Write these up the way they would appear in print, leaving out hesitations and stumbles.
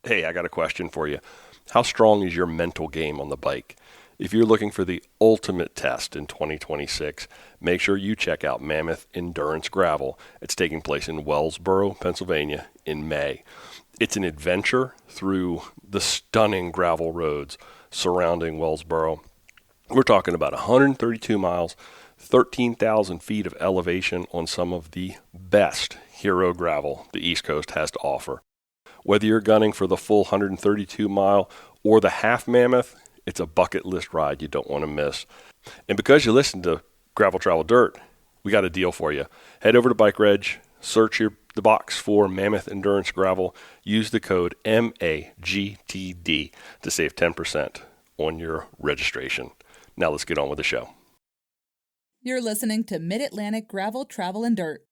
Hey, I got a question for you. How strong is your mental game on the bike? If you're looking for the ultimate test in 2026, make sure you check out Mammoth Endurance Gravel. It's taking place in Wellsboro, Pennsylvania in May. It's an adventure through the stunning gravel roads surrounding Wellsboro. We're talking about 132 miles, 13,000 feet of elevation on some of the best hero gravel the East Coast has to offer. Whether you're gunning for the full 132 mile or the half mammoth, it's a bucket list ride you don't want to miss. And because you listen to Gravel Travel Dirt, we got a deal for you. Head over to Bike Reg, search the box for Mammoth Endurance Gravel, use the code MAGTD to save 10% on your registration. Now let's get on with the show. You're listening to Mid-Atlantic Gravel, Travel, and Dirt.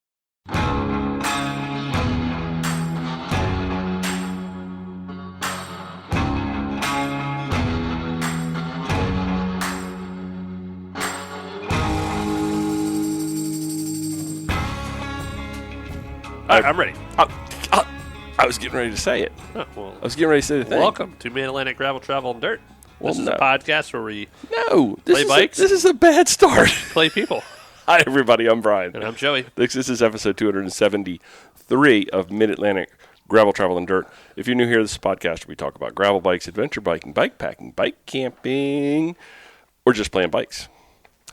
All right, I'm ready. I was getting ready to say it. Oh, well, I was getting ready to say the thing. welcome to Mid-Atlantic Gravel, Travel, and Dirt. This is a podcast where we This play is bikes. This is a bad start. play people. Hi, everybody. I'm Brian. And I'm Joey. This is episode 273 of Mid-Atlantic Gravel, Travel, and Dirt. If you're new here, this is a podcast where we talk about gravel bikes, adventure biking, bike packing, bike camping, or just playing bikes.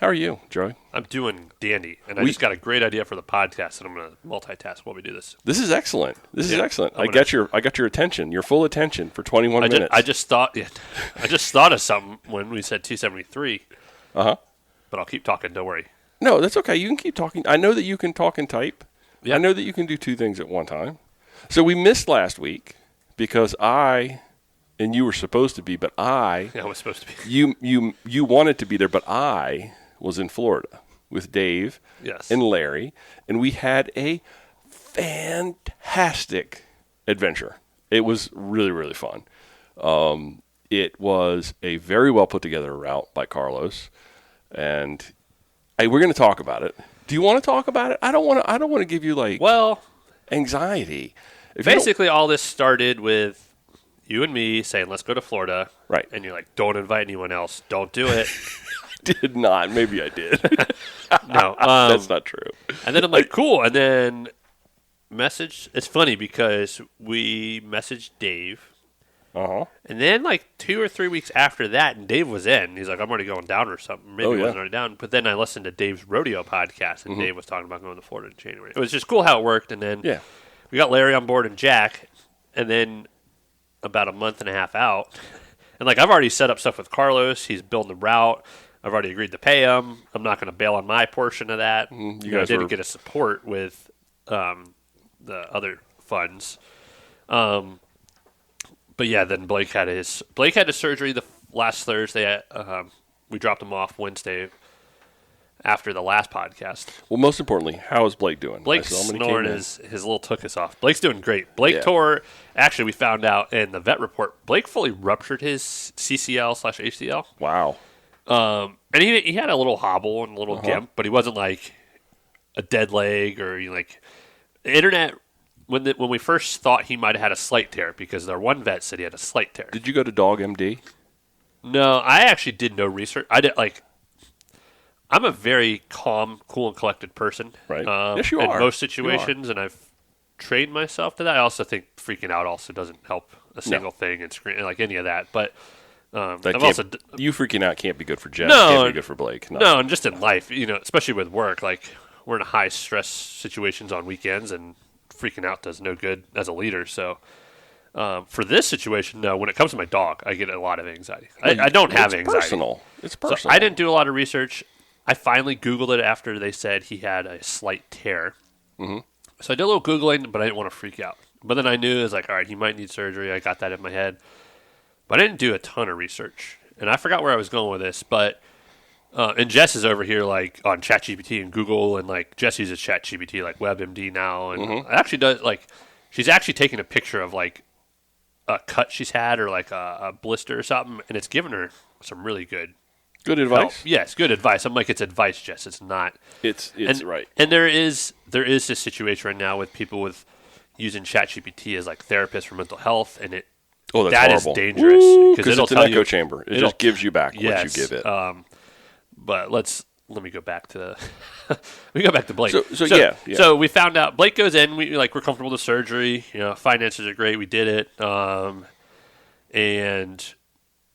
How are you, Joey? I'm doing dandy, and I just got a great idea for the podcast, and I'm going to multitask while we do this. This is excellent. This is excellent. I got your attention, your full attention for 21 minutes. I just thought of something when we said 273. Uh-huh. But I'll keep talking. Don't worry. No, that's okay. You can keep talking. I know that you can talk and type. Yep. I know that you can do two things at one time. So we missed last week because and you were supposed to be, but I was supposed to be. You wanted to be there, but I was in Florida with Dave and Larry, and we had a fantastic adventure. It was really, really fun. It was a very well put together route by Carlos, and we're going to talk about it. Do you want to talk about it? I don't want to give you anxiety. Basically, all this started with you and me saying, "Let's go to Florida." Right. And you're like, "Don't invite anyone else. Don't do it." Did not. Maybe I did. No, that's not true. And then I'm like, cool. And then it's funny because we messaged Dave. Uh-huh. And then like 2 or 3 weeks after that, and Dave was in. He's like, I'm already going down or something. Maybe he wasn't already down. But then I listened to Dave's rodeo podcast, and Dave was talking about going to Florida in January. It was just cool how it worked. And then we got Larry on board and Jack. And then about a month and a half out, and I've already set up stuff with Carlos. He's building the route. I've already agreed to pay him. I'm not going to bail on my portion of that. You guys didn't get a support with the other funds. But yeah, then Blake had his surgery last Thursday. We dropped him off Wednesday after the last podcast. Well, most importantly, how is Blake doing? Blake's snoring his little took us off. Blake's doing great. Blake tore. Actually, we found out in the vet report, Blake fully ruptured his CCL/ACL. Wow. And he had a little hobble and a little gimp, but he wasn't like a dead leg or the internet. When we first thought he might have had a slight tear, because our one vet said he had a slight tear. Did you go to Dog MD? No, I actually did no research. I did I'm a very calm, cool, and collected person. Right. Yes, you are. In most situations, and I've trained myself to that. I also think freaking out also doesn't help a single thing and screen any of that, but. You freaking out can't be good for Jeff. No, can't be good for Blake. No, and just in life, especially with work, we're in high stress situations on weekends, and freaking out does no good as a leader. So, for this situation, no. When it comes to my dog, I get a lot of anxiety. I don't have anxiety. It's personal. So I didn't do a lot of research. I finally Googled it after they said he had a slight tear. Mm-hmm. So I did a little Googling, but I didn't want to freak out. But then I knew it was all right, he might need surgery. I got that in my head. But I didn't do a ton of research, and I forgot where I was going with this. But and Jess is over here on ChatGPT and Google, and Jess uses ChatGPT WebMD now, and actually does she's actually taking a picture of a cut she's had or a blister or something, and it's given her some really good advice. Help. Yes, good advice. I'm it's advice, Jess. It's not. It's right. And there is this situation right now with people with using ChatGPT as therapists for mental health, and Oh, that's that horrible. is dangerous Because it's an echo chamber. It just gives you back what you give it. But let me go back to Blake. So we found out Blake goes in. We're comfortable with the surgery. Finances are great. We did it. And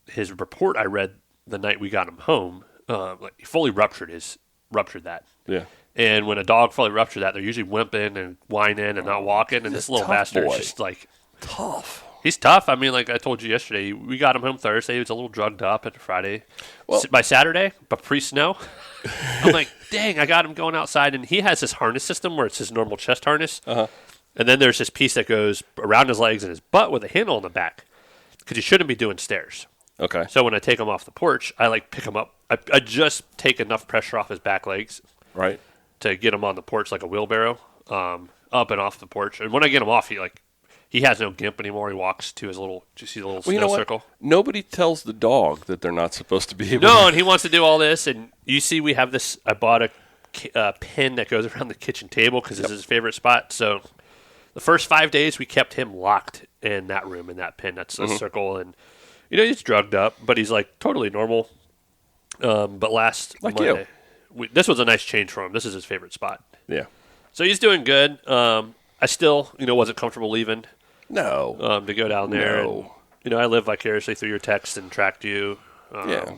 his report I read the night we got him home, he fully ruptured that. Yeah. And when a dog fully ruptured that, they're usually wimping and whining and not walking. And this little bastard is just tough. He's tough. I mean, like I told you yesterday, we got him home Thursday. He was a little drugged up after Friday. Well, by Saturday, but pre-snow, I'm like, dang, I got him going outside. And he has this harness system where it's his normal chest harness. Uh-huh. And then there's this piece that goes around his legs and his butt with a handle on the back because he shouldn't be doing stairs. Okay. So when I take him off the porch, I pick him up. I just take enough pressure off his back legs. Right. To get him on the porch like a wheelbarrow, up and off the porch. And when I get him off, he has no gimp anymore. He walks to his little, do you see the little snow circle? Nobody tells the dog that they're not supposed to be able No, and he wants to do all this. And you see we have this, I bought a pin that goes around the kitchen table because this is his favorite spot. So the first 5 days, we kept him locked in that room, in that pin. That's a circle. And, he's drugged up, but he's totally normal. But last Monday, this was a nice change for him. This is his favorite spot. Yeah. So he's doing good. I still, wasn't comfortable leaving. No. To go down there. No. And, I live vicariously through your text and tracked you. Yeah.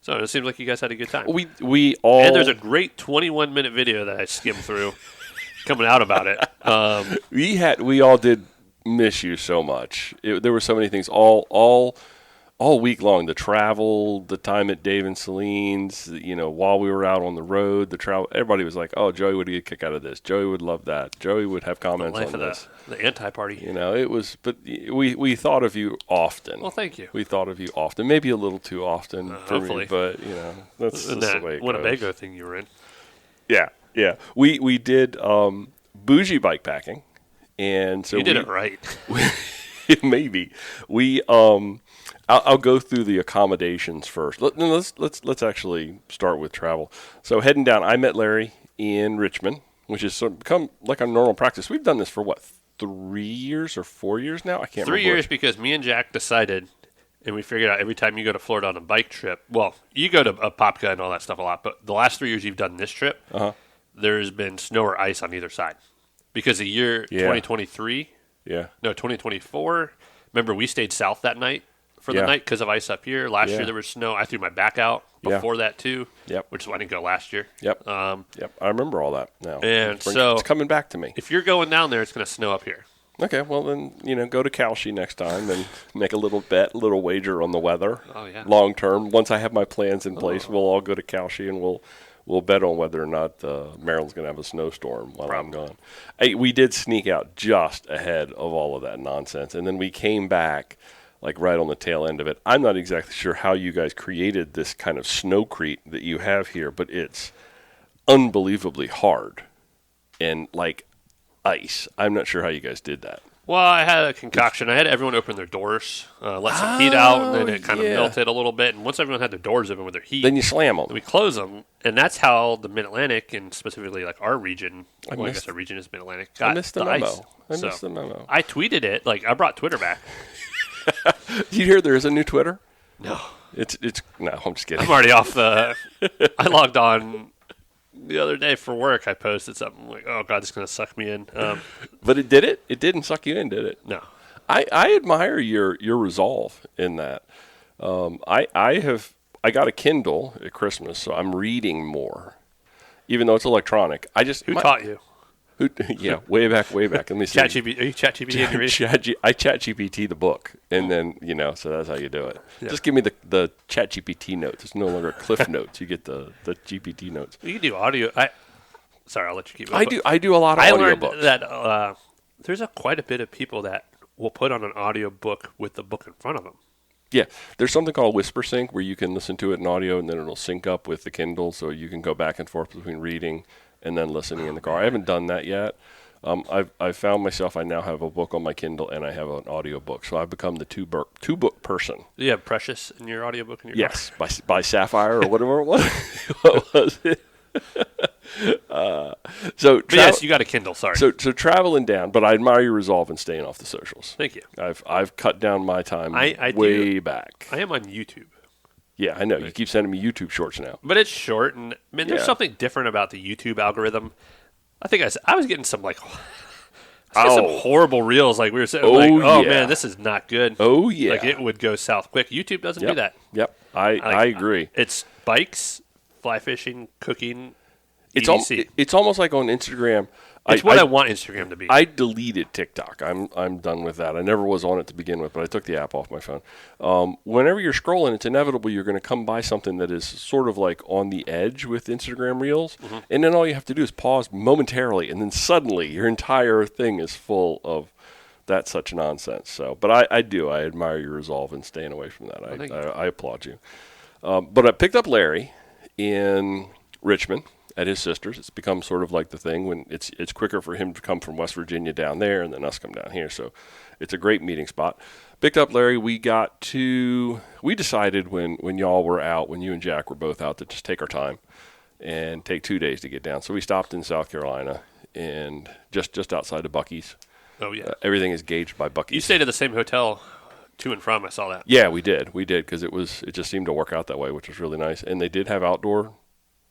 So it seems like you guys had a good time. We all. And there's a great 21-minute video that I skimmed through coming out about it. We all did miss you so much. There were so many things all week long. The travel, the time at Dave and Celine's, while we were out on the road, the travel. Everybody was like, "Oh, Joey would get a kick out of this. Joey would love that. Joey would have comments on this." The anti-party. It was. But we thought of you often. Well, thank you. We thought of you often, maybe a little too often for hopefully. me, but that's the way it goes. Winnebago thing you were in. Yeah. We did Bougie Bikepacking, and so you did it right. Maybe we I'll go through the accommodations first. Let's actually start with travel. So heading down, I met Larry in Richmond, which has sort of become like a normal practice. We've done this for 3 years or 4 years now? I can't remember. 3 years because me and Jack decided, and we figured out every time you go to Florida on a bike trip, well, you go to Popka and all that stuff a lot, but the last 3 years you've done this trip, there's been snow or ice on either side. Because the year 2023, 2024, remember we stayed south that night for the night because of ice up here. Last year there was snow. I threw my back out before that too, which is why I didn't go last year. Yep. I remember all that now. And it's coming back to me. If you're going down there, it's going to snow up here. Okay, well then, go to Calshi next time and make a little wager on the weather. Oh, yeah. Long term. Once I have my plans in place, we'll all go to Calshi and we'll bet on whether or not Maryland's going to have a snowstorm while I'm gone. We did sneak out just ahead of all of that nonsense, and then we came back right on the tail end of it. I'm not exactly sure how you guys created this kind of snowcrete that you have here, but it's unbelievably hard and like ice. I'm not sure how you guys did that. Well, I had a concoction. I had everyone open their doors, let some heat out, and then it kind of melted a little bit. And once everyone had their doors open with their heat, then you slam them. We close them, and that's how the Mid-Atlantic, and specifically our region, I guess our region is Mid-Atlantic, got I missed the memo. ice. I missed the memo. I tweeted it. I brought Twitter back. Did you hear there is a new Twitter? No. It's no, I'm just kidding. I'm already off the – I logged on the other day for work. I posted something like, oh, God, this is going to suck me in. But it did it? It didn't suck you in, did it? No. I admire your resolve in that. I got a Kindle at Christmas, so I'm reading more, even though it's electronic. Who taught you? Way back. Let me see. Are you ChatGPT in your reading? I ChatGPT the book, and then so that's how you do it. Yeah. Just give me the ChatGPT notes. It's no longer Cliff Notes. You get the GPT notes. You can do audio. Sorry, I'll let you keep it. I do a lot of audio books. I learned that there's quite a bit of people that will put on an audio book with the book in front of them. Yeah, there's something called Whisper Sync where you can listen to it in audio, and then it'll sync up with the Kindle, so you can go back and forth between reading and then listening in the car. I haven't done that yet. I've found myself, I now have a book on my Kindle and I have an audio book. So I've become the two book person. Do you have Precious in your audio book in your car? By Sapphire or whatever it was. What was it? But yes, you got a Kindle. Sorry. So traveling down, but I admire your resolve in staying off the socials. Thank you. I've cut down my time I back. I am on YouTube. Yeah, I know. You keep sending me YouTube shorts now. But it's short, and I mean, there's something different about the YouTube algorithm. I think I was getting some some horrible reels, like we were saying. Man, this is not good. Oh yeah, like it would go south quick. YouTube doesn't do that. Yep, I agree. It's bikes, fly fishing, cooking. It's almost like on Instagram. It's what I want Instagram to be. I deleted TikTok. I'm done with that. I never was on it to begin with, but I took the app off my phone. Whenever you're scrolling, it's inevitable you're going to come by something that is sort of like on the edge with Instagram Reels, and then all you have to do is pause momentarily, and then suddenly your entire thing is full of that such nonsense. So, but I admire your resolve in staying away from that. I applaud you. But I picked up Larry in Richmond at his sister's. It's become sort of like the thing when it's quicker for him to come from West Virginia down there and then us come down here. So it's a great meeting spot. Picked up Larry. We decided when y'all were out, when you and Jack were both out, to just take our time and take 2 days to get down. So we stopped in South Carolina and just outside of Buc-ee's. Oh yeah. Everything is gauged by Buc-ee's. You stayed at the same hotel to and from. I saw that. Yeah, we did because it just seemed to work out that way, which was really nice. And they did have outdoor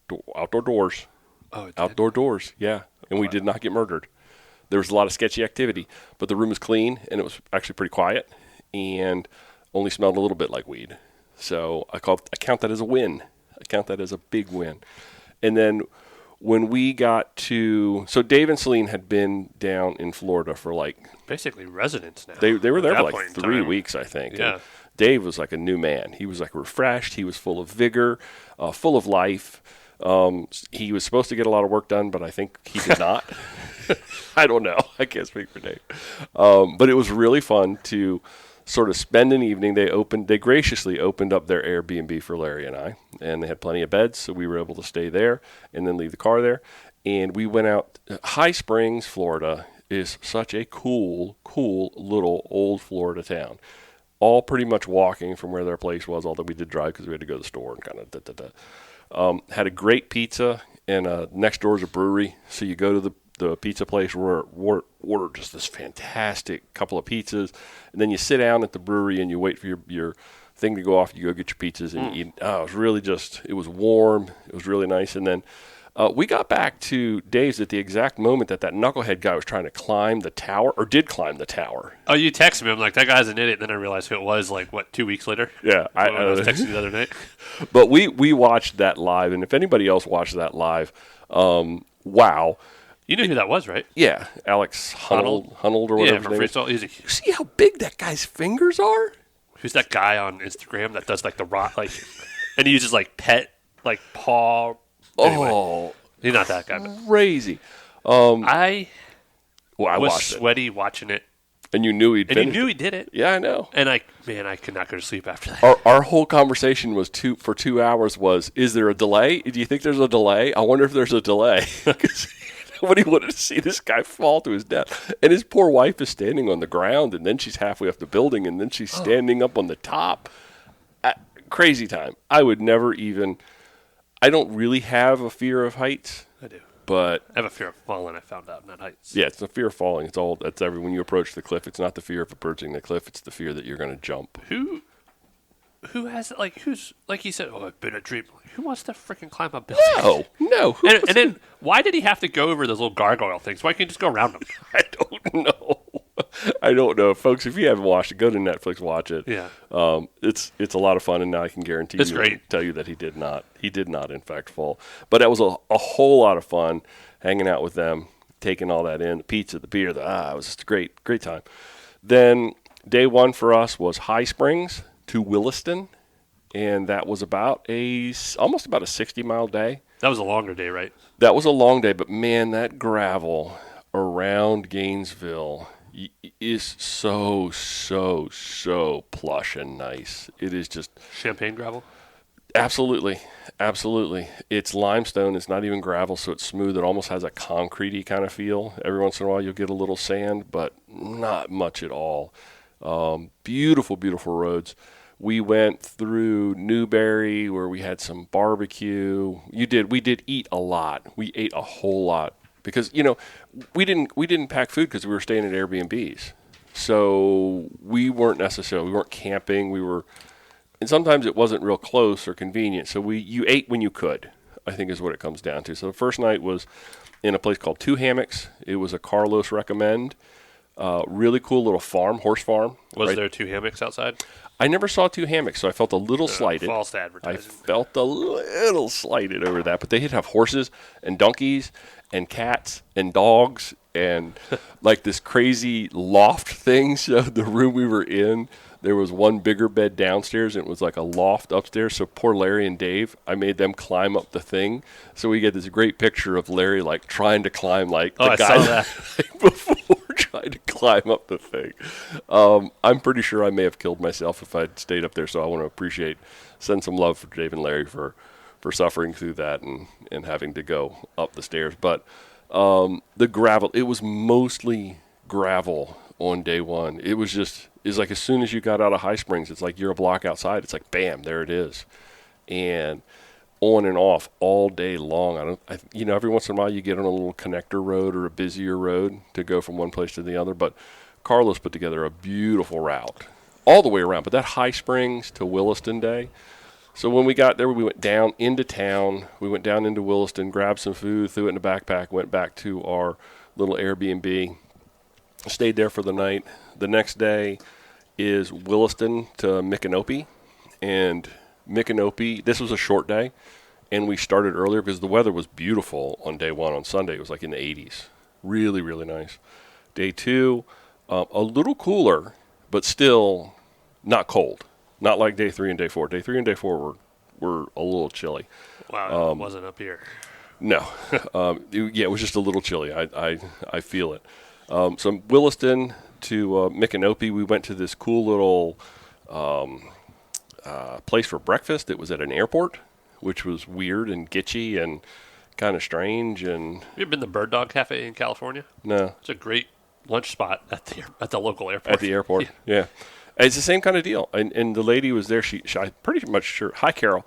doors. Oh, it outdoor doors, yeah. And we did not get murdered. There was a lot of sketchy activity, but the room was clean, and it was actually pretty quiet, and only smelled a little bit like weed. So I count that as a win. I count that as a big win. And then when we got to... So Dave and Celine had been down in Florida for basically residents now. They were there for 3 weeks, I think. Yeah. And Dave was like a new man. He was refreshed. He was full of vigor, full of life. He was supposed to get a lot of work done, but I think he did not. I don't know. I can't speak for Dave. But it was really fun to sort of spend an evening. They graciously opened up their Airbnb for Larry and I, and they had plenty of beds, so we were able to stay there and then leave the car there. And we went out. High Springs, Florida is such a cool little old Florida town. All pretty much walking from where their place was, although we did drive because we had to go to the store and kind of had a great pizza, and next door is a brewery. So you go to the pizza place, order just this fantastic couple of pizzas, and then you sit down at the brewery and you wait for your thing to go off. You go get your pizzas and you eat. Oh, it was really it was warm. It was really nice. And then we got back to Dave's at the exact moment that knucklehead guy was trying to climb the tower, or did climb the tower. Oh, you texted me. I'm like, that guy's an idiot. Then I realized who it was, 2 weeks later? Yeah. I was texting you the other night. But we watched that live, and if anybody else watched that live, wow. You knew who that was, right? Yeah. Alex Hunold or whatever. Yeah, from Freestyle Easy. You see how big that guy's fingers are? Who's that guy on Instagram that does the rock, and he uses pet, paw... Anyway, oh, he's not that guy. Crazy. I was watched sweaty watching it. And you knew he'd finished. And you knew he did it. Yeah, I know. And I could not go to sleep after that. Our whole conversation was for 2 hours was, is there a delay? Do you think there's a delay? I wonder if there's a delay. Because nobody wanted to see this guy fall to his death. And his poor wife is standing on the ground, and then she's halfway up the building, and then she's standing up on the top. Crazy time. I would never even... I don't really have a fear of heights. I do. But I have a fear of falling, I found out, not heights. Yeah, it's a fear of falling. When you approach the cliff, it's not the fear of approaching the cliff, it's the fear that you're going to jump. Who has who's like you said, I've been a dream. Who wants to freaking climb a building? No. And then why did he have to go over those little gargoyle things? Why can't he just go around them? I don't know. Folks, if you haven't watched it, go to Netflix, watch it. Yeah. It's a lot of fun, and now I can guarantee tell you that he did not in fact fall. But that was a whole lot of fun hanging out with them, taking all that in, the pizza, the beer, it was just a great time. Then day one for us was High Springs to Williston, and that was almost about a 60-mile day. That was a longer day, right? That was a long day, but man, that gravel around Gainesville is so plush and nice. It is just... Champagne gravel? Absolutely. It's limestone. It's not even gravel, so it's smooth. It almost has a concrete-y kind of feel. Every once in a while you'll get a little sand, but not much at all. Beautiful roads. We went through Newberry where we had some barbecue. We did eat a lot. We ate a whole lot because we didn't pack food because we were staying at Airbnbs. So we weren't camping. And sometimes it wasn't real close or convenient. So you ate when you could, I think is what it comes down to. So the first night was in a place called Two Hammocks. It was a Carlos recommend. Really cool little horse farm. Was there 2 hammocks outside? I never saw 2 hammocks, so I felt a little slighted. False advertising. I felt a little slighted over that. But they did have horses and donkeys and cats and dogs and like this crazy loft thing. So the room we were in, there was one bigger bed downstairs, and it was like a loft upstairs. So poor Larry and Dave, I made them climb up the thing. So we get this great picture of Larry like trying to climb like the guy saw that. before trying to climb up the thing. I'm pretty sure I may have killed myself if I'd stayed up there. So I want to send some love for Dave and Larry for suffering through that and having to go up the stairs. But the gravel, it was mostly gravel on day one. It's like as soon as you got out of High Springs, it's like you're a block outside. It's like, bam, there it is. And on and off all day long. Every once in a while you get on a little connector road or a busier road to go from one place to the other. But Carlos put together a beautiful route all the way around. But that High Springs to Williston day. So when we got there, we went down into town. We went down into Williston, grabbed some food, threw it in a backpack, went back to our little Airbnb, stayed there for the night. The next day is Williston to Micanopy. And Micanopy, this was a short day, and we started earlier because the weather was beautiful on day one. On Sunday, it was like in the 80s. Really, really nice. Day two, a little cooler, but still not cold. Not like day 3 and day 4. Day 3 and day 4 were a little chilly. Wow, it wasn't up here. No. It was just a little chilly. I feel it. So Williston to Micanopy, we went to this cool little place for breakfast. It was at an airport, which was weird and gitchy and kind of strange. And you ever been to the Bird Dog Cafe in California? No. It's a great lunch spot at the local airport. At the airport, yeah. It's the same kind of deal. And the lady was there. I'm pretty much sure. Hi, Carol.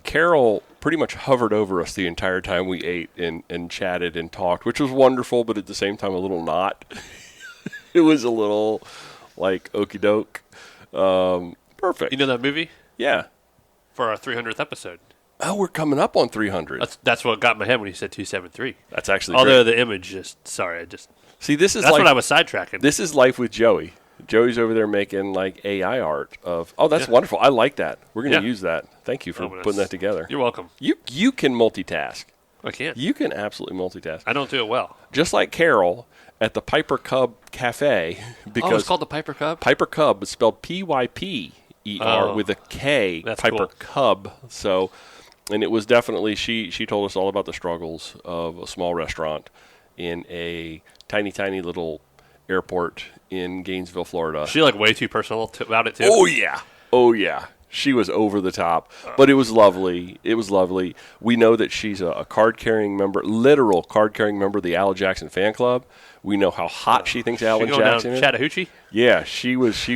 Carol pretty much hovered over us the entire time we ate and chatted and talked, which was wonderful, but at the same time a little not. It was a little like okie doke. Perfect. You know that movie? Yeah. For our 300th episode. Oh, we're coming up on 300. That's what got in my head when you said 273. That's actually Although great. the image See, this is that's like, what I was sidetracking. This is life with Joey. Joey's over there making like AI art of. Oh, that's wonderful. I like that. We're going to use that. Thank you for putting that together. You're welcome. You can multitask. I can. You can absolutely multitask. I don't do it well. Just like Carol at the Piper Cub Cafe. Because it's called the Piper Cub? Piper Cub is spelled Pyper with a K. That's Piper cool. Cub. So, and it was definitely, she told us all about the struggles of a small restaurant in a tiny, tiny little airport in Gainesville, Florida. She like way too personal about it too. Oh yeah. She was over the top, but it was lovely. It was lovely. We know that she's a card-carrying member, literal card-carrying member of the Alan Jackson fan club. We know how hot she thinks Alan Jackson is. Chattahoochee? Yeah, she was.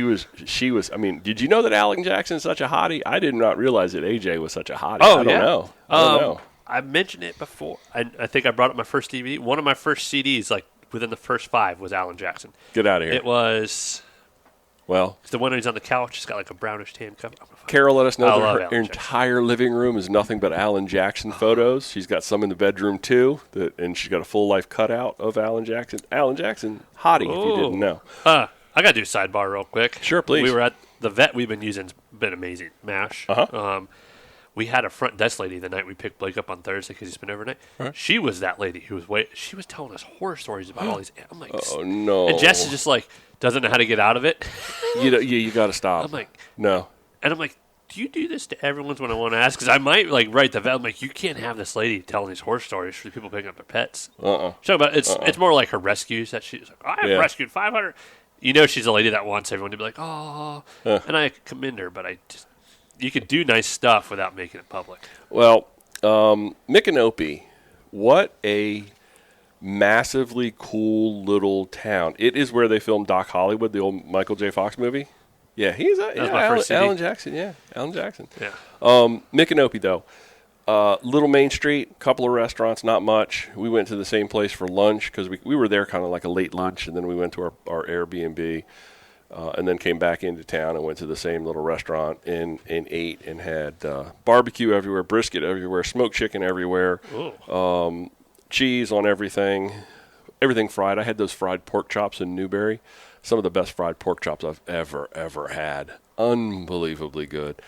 I mean, did you know that Alan Jackson is such a hottie? I did not realize that AJ was such a hottie. I don't know. I mentioned it before. I think I brought up my first DVD. One of my first CDs, like within the first 5, was Alan Jackson. Get out of here. It was. Well, it's the one who's on the couch. It's got like a brownish tan cover. Carol let us know that her entire living room is nothing but Alan Jackson photos. She's got some in the bedroom too, and she's got a full life cutout of Alan Jackson. Alan Jackson, hottie, if you didn't know. I got to do a sidebar real quick. Sure, please. We were at the vet we've been using. It's been amazing. MASH. We had a front desk lady the night we picked Blake up on Thursday because he spent overnight. Right. She was that lady who was she was telling us horror stories about all these. I'm like, oh no! And Jess is just like doesn't know how to get out of it. You got to stop. I'm like, no. And I'm like, do you do this to everyone's when I want to ask? Because I might like write the vet. I'm like, you can't have this lady telling these horror stories for the people picking up their pets. So, but it's more like her rescues that she's like, I've rescued 500. You know, she's a lady that wants everyone to be like, oh, and I commend her, but you could do nice stuff without making it public. Well, Micanopy, what a massively cool little town. It is where they filmed Doc Hollywood, the old Michael J. Fox movie. Yeah, he's That was my first CD. Alan Jackson. Yeah, Alan Jackson. Yeah. Micanopy, though. Little Main Street, couple of restaurants, not much. We went to the same place for lunch because we were there kind of like a late lunch, and then we went to our Airbnb, and then came back into town and went to the same little restaurant and ate and had barbecue everywhere, brisket everywhere, smoked chicken everywhere, cheese on everything fried. I had those fried pork chops in Newberry. Some of the best fried pork chops I've ever had. Unbelievably good.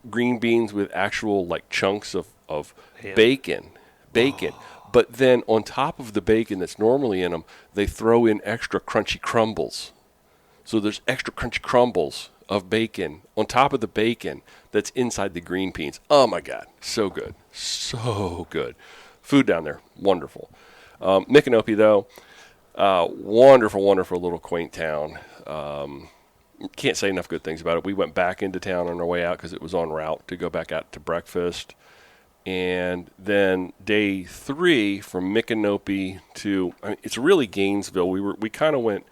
Green beans with actual like chunks of bacon. But then on top of the bacon that's normally in them, they throw in extra crunchy crumbles. So there's extra crunchy crumbles of bacon on top of the bacon that's inside the green beans. Oh my God, so good. So good. Food down there, wonderful. Micanopy, though, wonderful little quaint town. Can't say enough good things about it. We went back into town on our way out because it was en route to go back out to breakfast. And then day 3 from Micanopy to, it's really Gainesville. We kind of went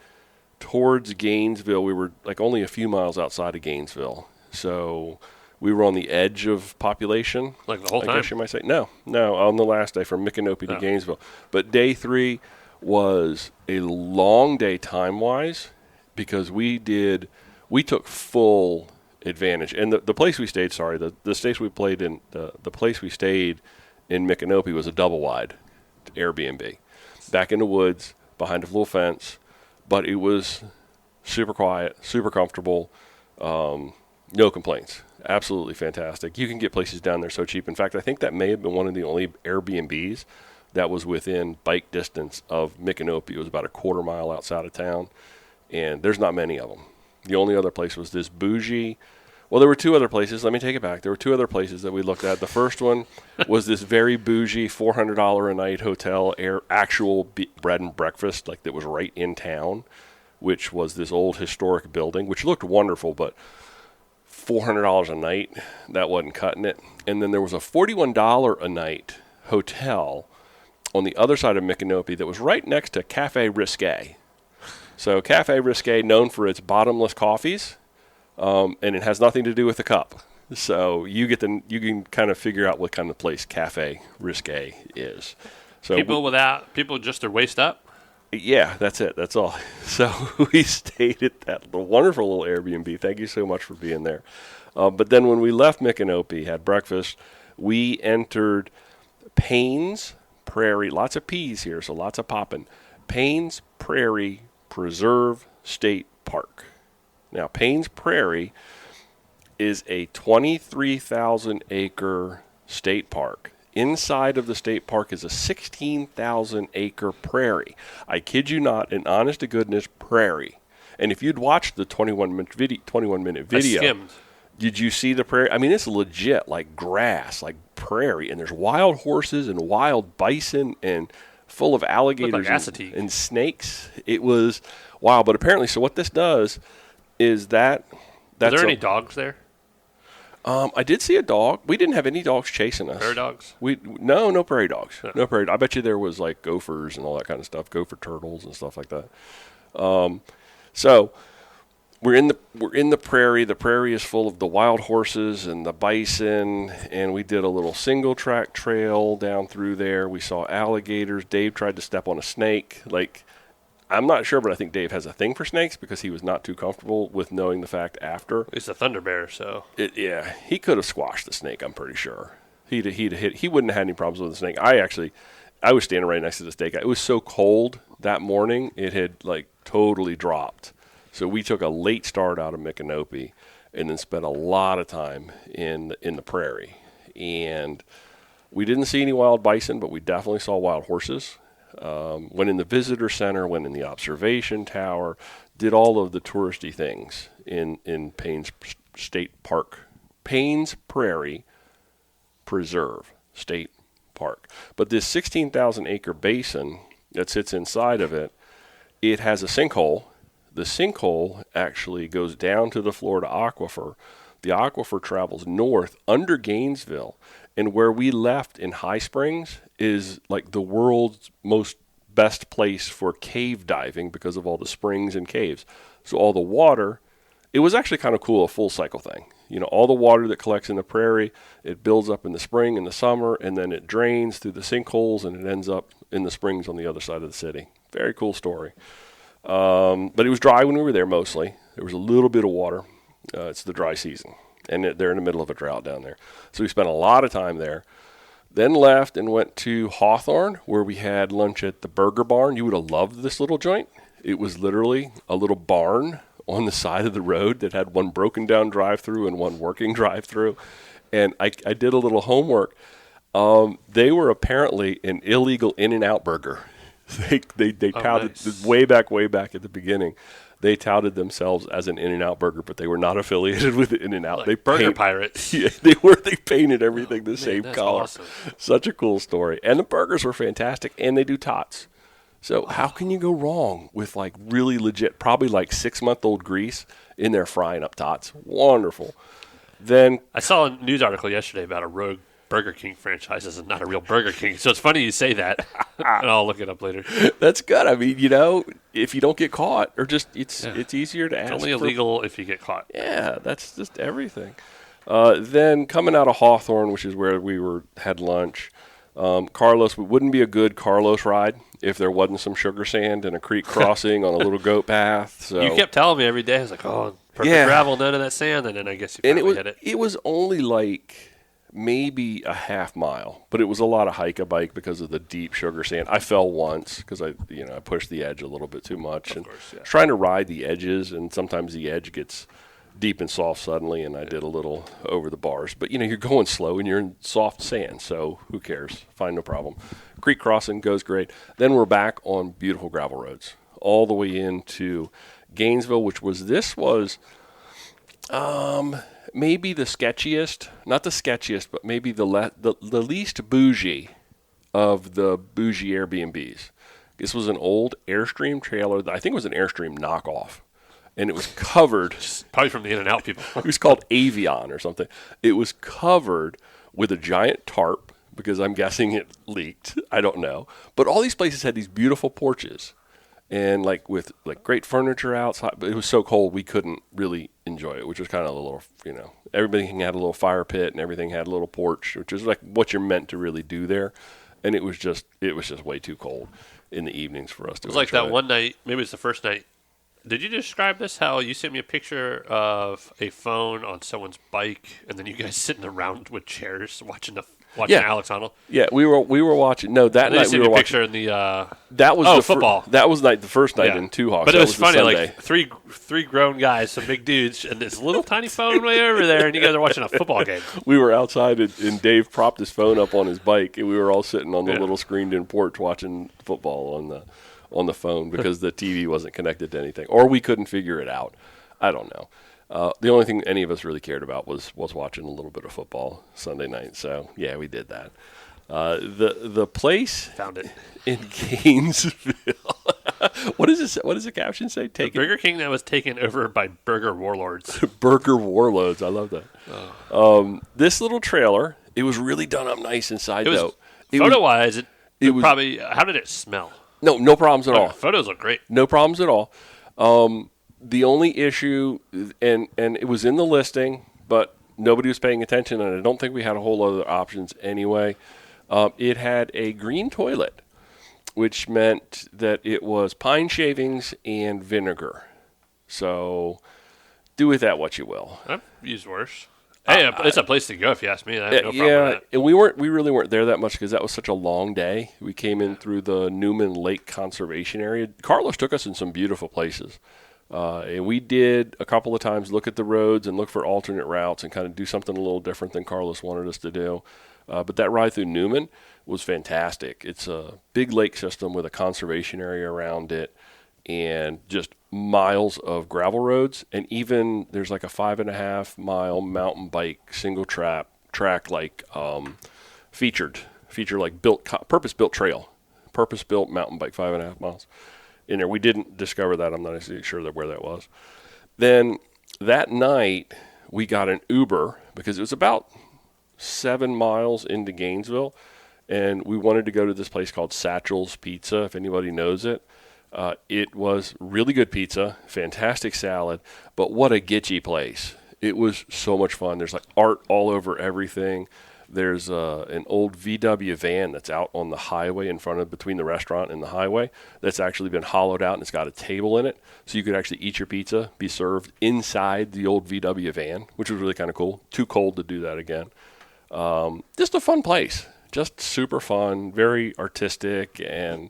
towards Gainesville. We were like only a few miles outside of Gainesville. So we were on the edge of population. Like the whole time? I guess you might say. No, on the last day from Micanopy to Gainesville. But day 3 was a long day time-wise because we took full advantage. And the place we stayed, the station we played in, the place we stayed in Micanopy was a double-wide Airbnb. Back in the woods, behind a little fence, but it was super quiet, super comfortable, no complaints. Absolutely fantastic. You can get places down there so cheap. In fact, I think that may have been one of the only Airbnbs that was within bike distance of Micanopy. It was about a quarter mile outside of town, and there's not many of them. The only other place was this Bougie. Well, there were 2 other places. Let me take it back. There were 2 other places that we looked at. The first one was this very bougie $400 a night hotel, actual bread and breakfast, like that was right in town, which was this old historic building, which looked wonderful, but $400 a night, that wasn't cutting it. And then there was a $41 a night hotel on the other side of Micanopy that was right next to Cafe Risque. So Cafe Risque, known for its bottomless coffees, and it has nothing to do with the cup. So you can kind of figure out what kind of place Cafe Risque is. So people just their waist up? Yeah, that's it. That's all. So we stayed at that wonderful little Airbnb. Thank you so much for being there. But then when we left Micanopy, had breakfast, we entered Paynes Prairie. Lots of P's here, so lots of popping. Paynes Prairie Preserve State Park. Now, Paynes Prairie is a 23,000-acre state park. Inside of the state park is a 16,000-acre prairie. I kid you not, an honest-to-goodness prairie. And if you'd watched the 21-minute video, I skimmed. Did you see the prairie? I mean, it's legit, like grass, like prairie. And there's wild horses and wild bison and full of alligators and snakes. It was wow. But apparently, so what this does is that's Are there any dogs there? I did see a dog. We didn't have any dogs chasing us. Prairie dogs? No prairie dogs. Yeah. No prairie. I bet you there was like gophers and all that kind of stuff, gopher turtles and stuff like that. So we're in the prairie. The prairie is full of the wild horses and the bison, and we did a little single track trail down through there. We saw alligators. Dave tried to step on a snake. Like, I'm not sure, but I think Dave has a thing for snakes because he was not too comfortable with knowing the fact after. It's a thunder bear, so. Yeah, he could have squashed the snake, I'm pretty sure. He wouldn't have had any problems with the snake. I was standing right next to the snake. It was so cold that morning, it had like totally dropped. So we took a late start out of Micanopy and then spent a lot of time in the prairie. And we didn't see any wild bison, but we definitely saw wild horses. Went in the visitor center, went in the observation tower, did all of the touristy things in Paynes State Park. Paynes Prairie Preserve State Park. But this 16,000-acre basin that sits inside of it, it has a sinkhole. The sinkhole actually goes down to the Florida aquifer. The aquifer travels north under Gainesville, and where we left in High Springs is like the world's most best place for cave diving because of all the springs and caves. So all the water it was actually kind of cool, a full cycle thing. All the water that collects in the prairie, it builds up in the spring and the summer, and then it drains through the sinkholes, and it ends up in the springs on the other side of the city. Very cool story. But it was dry when we were there mostly. There was a little bit of water. It's the dry season, and they're in the middle of a drought down there. So we spent a lot of time there. Then left and went to Hawthorne, where we had lunch at the Burger Barn. You would have loved this little joint. It was literally a little barn on the side of the road that had one broken down drive-through and one working drive-through. And I did a little homework. They were apparently an illegal In-N-Out burger. They touted, nice. way back at the beginning, they touted themselves as an In-N-Out burger, but they were not affiliated with In-N-Out. Like they burger pirates. Yeah, they were. They painted everything the same that's color. awesome. Such a cool story. And the burgers were fantastic, and they do tots. So how can you go wrong with like really legit, probably like 6-month-old grease in there frying up tots? Wonderful. Then I saw a news article yesterday about a rogue Burger King franchise is not a real Burger King. So it's funny you say that. And I'll look it up later. that's good. I mean, if you don't get caught, or just it's easier to ask. It's only illegal if you get caught. Yeah, that's just everything. Then coming out of Hawthorne, which is where we had lunch, Carlos, it wouldn't be a good Carlos ride if there wasn't some sugar sand and a creek crossing on a little goat path. So You kept telling me every day. I was like, oh, perfect gravel, none of that sand. And then I guess you finally hit it. It was only like maybe a half mile, but it was a lot of hike-a-bike because of the deep sugar sand. I fell once because I pushed the edge a little bit too much. I was trying to ride the edges, and sometimes the edge gets deep and soft suddenly, and I did a little over the bars. But, you're going slow, and you're in soft sand, so who cares? Fine, no problem. Creek crossing goes great. Then we're back on beautiful gravel roads all the way into Gainesville, which was maybe the sketchiest, not the sketchiest, but maybe the least bougie of the bougie Airbnbs. This was an old Airstream trailer. I think it was an Airstream knockoff. And it was covered. Probably from the In-N-Out people. It was called Avion or something. It was covered with a giant tarp because I'm guessing it leaked. I don't know. But all these places had these beautiful porches. And with great furniture outside, but it was so cold we couldn't really enjoy it, which was kind of a little, everything had a little fire pit and everything had a little porch, which is like what you're meant to really do there. And it was just way too cold in the evenings for us to enjoy. It was like that one night, maybe it's the first night. Did you describe this? How you sent me a picture of a phone on someone's bike, and then you guys sitting around with chairs watching Alex Honnold? Yeah, we were watching. No, that night we were watching. Picture in the that was football. That was the first night in Two Hawks. But it was funny, Sunday. like three grown guys, some big dudes, and this little tiny phone way over there, and you guys are watching a football game. We were outside, and Dave propped his phone up on his bike, and we were all sitting on the little screened-in porch watching football on the phone because the TV wasn't connected to anything, or we couldn't figure it out. I don't know. The only thing any of us really cared about was watching a little bit of football Sunday night. So yeah, we did that. The place found it in Gainesville. What does the caption say? Burger King that was taken over by burger warlords. Burger warlords. I love that. Oh. This little trailer. It was really done up nice inside though. Photo-wise, it was probably. How did it smell? No problems at all. Photos look great. No problems at all. The only issue, and it was in the listing, but nobody was paying attention, and I don't think we had a whole lot of options anyway. It had a green toilet, which meant that it was pine shavings and vinegar. So do with that what you will. I've used worse. Hey, it's a place to go if you ask me. I have no problem with that. And we really weren't there that much because that was such a long day. We came in through the Newman Lake Conservation Area. Carlos took us in some beautiful places. And we did a couple of times look at the roads and look for alternate routes and kind of do something a little different than Carlos wanted us to do. But that ride through Newman was fantastic. It's a big lake system with a conservation area around it and just miles of gravel roads. And even there's like a 5.5 mile mountain bike single track like feature like purpose-built trail, purpose-built mountain bike 5.5 miles. In there. We didn't discover that. I'm not exactly sure where that was. Then that night, we got an Uber because it was about 7 miles into Gainesville, and we wanted to go to this place called Satchel's Pizza, if anybody knows it. It was really good pizza, fantastic salad, but what a gitchy place. It was so much fun. There's like art all over everything. There's an old VW van that's out on the highway between the restaurant and the highway that's actually been hollowed out, and it's got a table in it. So you could actually eat your pizza, be served inside the old VW van, which was really kind of cool. Too cold to do that again. Just a fun place. Just super fun, very artistic and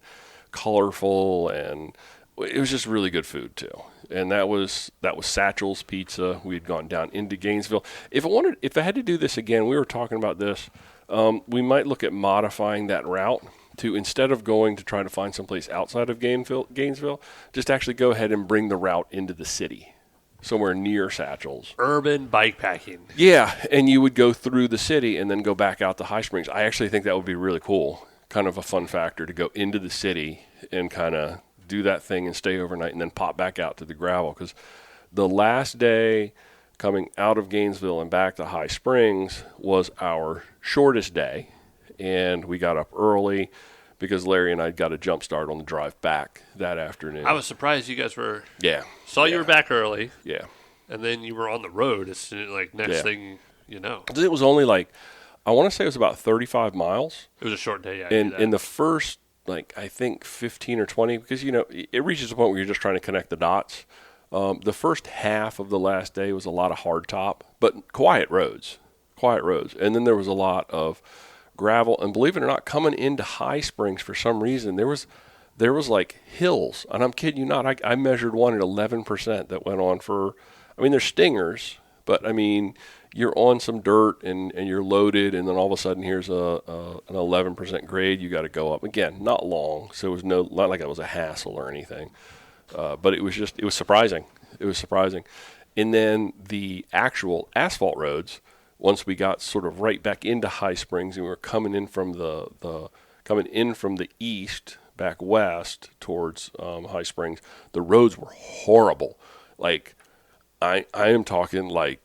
colorful, and it was just really good food too. And that was Satchel's Pizza. We had gone down into Gainesville. If I had to do this again, we were talking about this. We might look at modifying that route to, instead of going to try to find someplace outside of Gainesville, just actually go ahead and bring the route into the city, somewhere near Satchel's. Urban bikepacking. Yeah, and you would go through the city and then go back out to High Springs. I actually think that would be really cool. Kind of a fun factor to go into the city and kind of do that thing and stay overnight and then pop back out to the gravel, because the last day coming out of Gainesville and back to High Springs was our shortest day, and we got up early because Larry and I got a jump start on the drive back that afternoon. I was surprised you guys were. Yeah. You were back early. Yeah. And then you were on the road. It's next thing you know. It was only I want to say it was about 35 miles. It was a short day, yeah. In the first, I think 15 or 20, because, it reaches a point where you're just trying to connect the dots. The first half of the last day was a lot of hard top, but quiet roads. And then there was a lot of gravel. And believe it or not, coming into High Springs for some reason, there was hills. And I'm kidding you not. I measured one at 11% that went on for, there's stingers, but you're on some dirt and you're loaded, and then all of a sudden here's an 11% grade. You got to go up again. Not long, so it was not like it was a hassle or anything. But it was surprising. It was surprising. And then the actual asphalt roads, once we got sort of right back into High Springs and we were coming in from the east back west towards High Springs, the roads were horrible. I am talking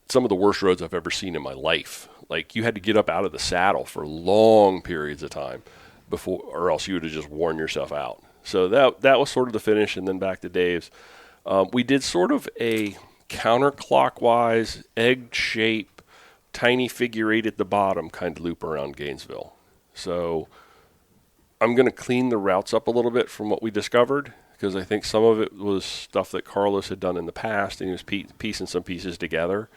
some of the worst roads I've ever seen in my life. You had to get up out of the saddle for long periods of time before, or else you would have just worn yourself out. So that was sort of the finish, and then back to Dave's. We did sort of a counterclockwise, egg shape, tiny figure eight at the bottom kind of loop around Gainesville. So I'm going to clean the routes up a little bit from what we discovered, because I think some of it was stuff that Carlos had done in the past, and he was piecing some pieces together.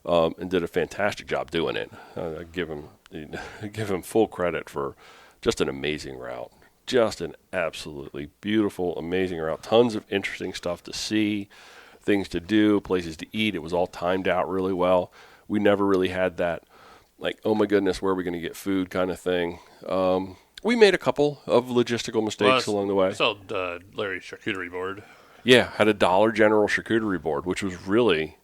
And did a fantastic job doing it. I give him full credit for just an amazing route. Just an absolutely beautiful, amazing route. Tons of interesting stuff to see, things to do, places to eat. It was all timed out really well. We never really had that, oh my goodness, where are we going to get food kind of thing. We made a couple of logistical mistakes along the way. So Larry's charcuterie board. Yeah, had a Dollar General charcuterie board, which was really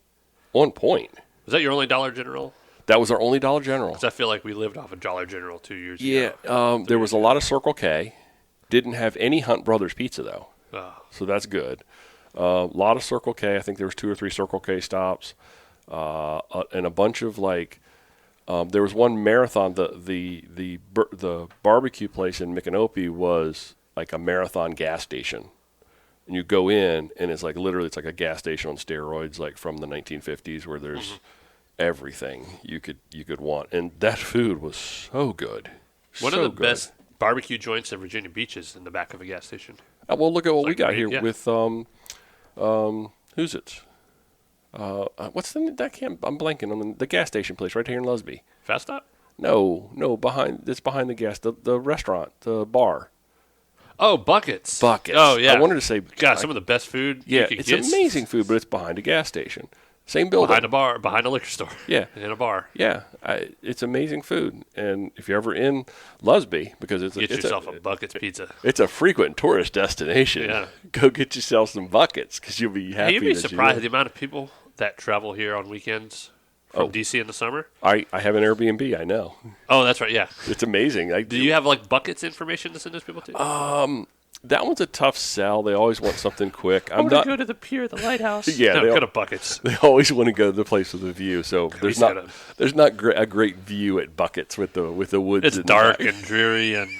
on point. Was that your only Dollar General? That was our only Dollar General. Because I feel like we lived off a Dollar General 2 years ago. Yeah, there was a lot of Circle K. Didn't have any Hunt Brothers pizza, though. Oh. So that's good. A lot of Circle K. I think there was 2 or 3 Circle K stops. And a bunch of there was one Marathon. The barbecue place in Micanopy was like a Marathon gas station. And you go in, and it's literally it's like a gas station on steroids, from the 1950s, where there's everything you could want, and that food was so good. One of the best barbecue joints in Virginia Beach is in the back of a gas station. Well, look at what we got here with who's it? What's the I'm blanking on the gas station place right here in Lusby. Fast Stop? No, behind the restaurant, the bar. Oh, Buckets. Oh, yeah. I wanted to say... God, some of the best food you could get. It's amazing food, but it's behind a gas station. Same building. Behind a bar, behind a liquor store. Yeah. In a bar. Yeah. It's amazing food. And if you're ever in Lusby, because get yourself a Buckets pizza. It's a frequent tourist destination. Yeah. Go get yourself some Buckets, because you'll be happy. You'd be surprised at the amount of people that travel here on weekends from D.C. in the summer. I have an Airbnb, I know. Oh, that's right, yeah. It's amazing. Do you have, Buckets information to send those people to? That one's a tough sell. They always want something quick. I want to go to the pier, the lighthouse. Yeah, go to Buckets. They always want to go to the place with a view. So there's not a great view at Buckets with the woods. It's dark and dreary, and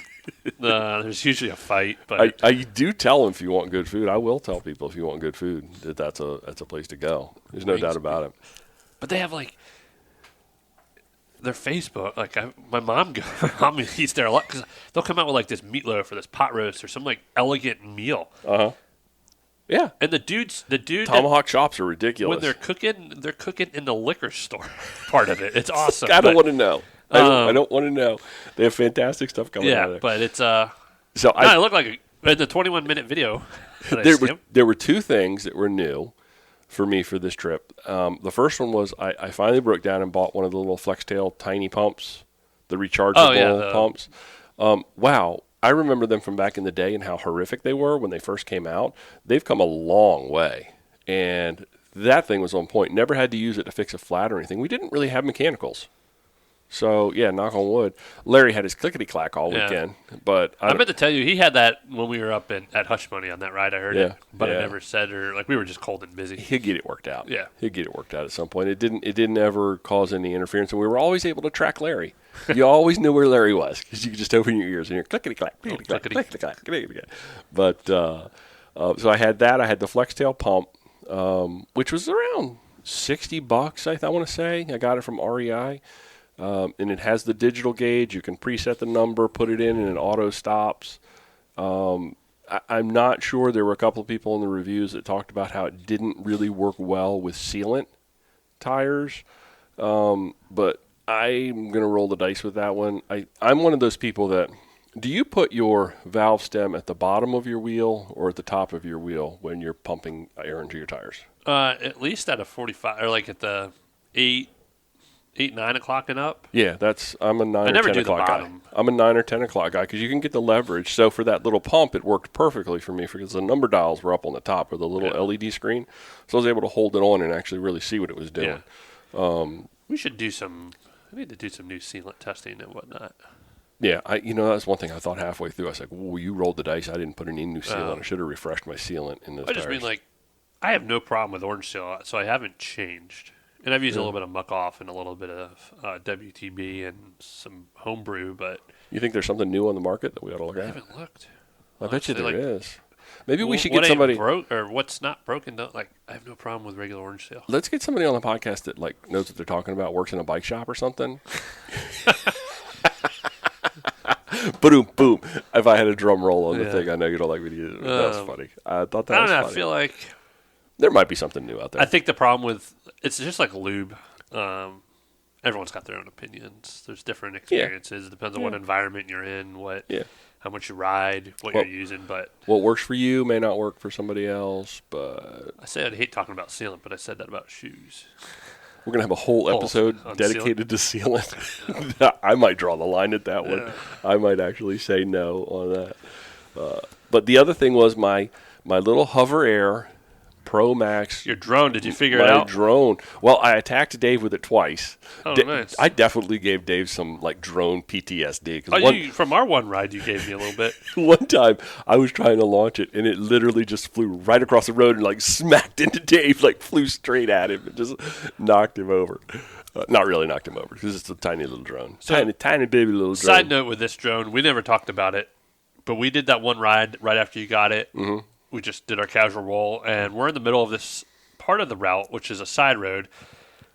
There's usually a fight, but I do tell them if you want good food. I will tell people if you want good food that's a place to go. There's no doubt about it. But they have like their Facebook. Like my mom eats there a lot because they'll come out with like this meatloaf or this pot roast or some like elegant meal. Yeah. And the dude Tomahawk chops are ridiculous. when they're cooking in the liquor store part of it. It's awesome. I don't want to know. I don't want to know. They have fantastic stuff coming out of there. But it's So it looked like in the 21-minute video. There were two things that were new for me for this trip. The first one was I finally broke down and bought one of the little FlexTail tiny pumps, the rechargeable pumps. Wow. I remember them from back in the day and how horrific they were when they first came out. They've come a long way. And that thing was on point. Never had to use it to fix a flat or anything. We didn't really have mechanicals. So, yeah, knock on wood. Larry had his clickety-clack all weekend. But I meant to tell you, he had that when we were up at Hush Money on that ride. I heard it, but I never said we were just cold and busy. He'll get it worked out. Yeah. He'll get it worked out at some point. It didn't ever cause any interference, and we were always able to track Larry. You always knew where Larry was because you could just open your ears and you're clickety-clack, clickety-clack, clickety-clack, clickety-clack. But so I had that. I had the FlexTail pump, which was around $60, I want to say. I got it from REI. And it has the digital gauge. You can preset the number, put it in, and it auto stops. I'm not sure. There were a couple of people in the reviews that talked about how it didn't really work well with sealant tires. But I'm going to roll the dice with that one. I'm one of those people that, do you put your valve stem at the bottom of your wheel or at the top of your wheel when you're pumping air into your tires? At least at a 45, or like at the 8, 9 o'clock and up. Yeah, I'm a 9 or 10 o'clock guy. I'm a 9 or 10 o'clock guy because you can get the leverage. So for that little pump, it worked perfectly for me because the number dials were up on the top of the little LED screen. So I was able to hold it on and actually really see what it was doing. Yeah. We need to do some new sealant testing and whatnot. Yeah, that's one thing I thought halfway through. I was like, "Whoa, you rolled the dice. I didn't put any new sealant. I should have refreshed my sealant in those tires." I just mean, I have no problem with orange seal, so I haven't changed. And I've used a little bit of muck off and a little bit of WTB and some homebrew, but you think there's something new on the market that we ought to look at? I haven't looked. I bet you there is. Maybe we should get somebody broke or what's not broken. I have no problem with regular orange seal. Let's get somebody on the podcast that knows what they're talking about, works in a bike shop or something. Boom, boom. If I had a drum roll on the thing, I know you don't like me to use it. That's funny. I thought that was funny. I feel like there might be something new out there. I think the problem with it's just like lube. Everyone's got their own opinions. There's different experiences. It depends on what environment you're in, how much you ride, what you're using. But what works for you may not work for somebody else. But I said I hate talking about sealant, but I said that about shoes. We're going to have a whole episode dedicated to sealant. I might draw the line at that one. I might actually say no on that. But the other thing was my little Hover Air Pro Max. Your drone, did you figure it out? My drone. Well, I attacked Dave with it twice. Oh, nice. I definitely gave Dave some drone PTSD. From our one ride, you gave me a little bit. One time, I was trying to launch it, and it literally just flew right across the road and smacked into Dave, flew straight at him and just knocked him over. Not really knocked him over because it's a tiny little drone. So, tiny baby little drone. Side note with this drone, we never talked about it, but we did that one ride right after you got it. Mm-hmm. We just did our casual roll, and we're in the middle of this part of the route, which is a side road.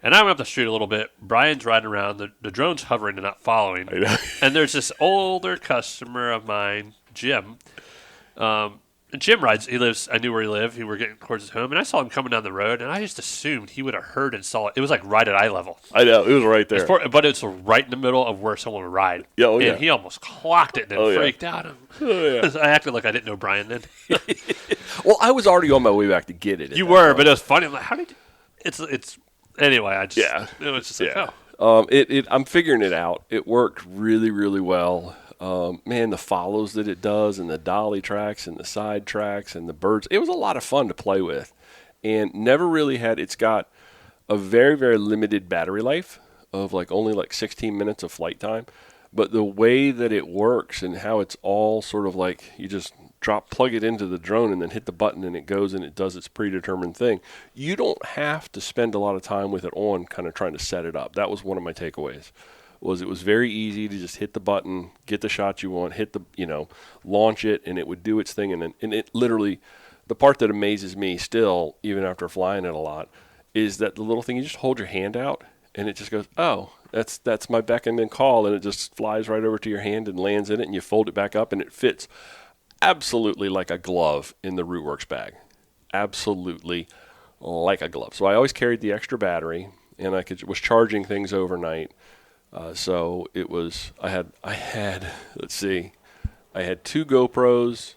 And I went up the street a little bit. Brian's riding around. The drone's hovering and not following. I know. And there's this older customer of mine, Jim. And Jim rides. I knew where he lived. We were getting towards his home, and I saw him coming down the road, and I just assumed he would have heard and saw it. It was right at eye level. I know. It was right there. But it's right in the middle of where someone would ride. Yeah, and he almost clocked it and then freaked out. I acted like I didn't know Brian then. Well, I was already on my way back to get it. You were, but it was funny. I'm like, how did you... It's... Anyway, it was just I'm figuring it out. It worked really, really well. The follows that it does and the dolly tracks and the side tracks and the birds. It was a lot of fun to play with and never really it's got a very, very limited battery life of only 16 minutes of flight time. But the way that it works and how it's all sort of you just plug it into the drone and then hit the button and it goes and it does its predetermined thing. You don't have to spend a lot of time with it on kind of trying to set it up. That was one of my takeaways. was it was very easy to just hit the button, get the shot you want, launch it, and it would do its thing. And it literally, the part that amazes me still, even after flying it a lot, is that the little thing, you just hold your hand out, and it just goes, oh, that's my beckon and call, and it just flies right over to your hand and lands in it, and you fold it back up, and it fits absolutely like a glove in the Rootworks bag. Absolutely like a glove. So I always carried the extra battery, and was charging things overnight. So it was, I had, let's see, I had 2 GoPros,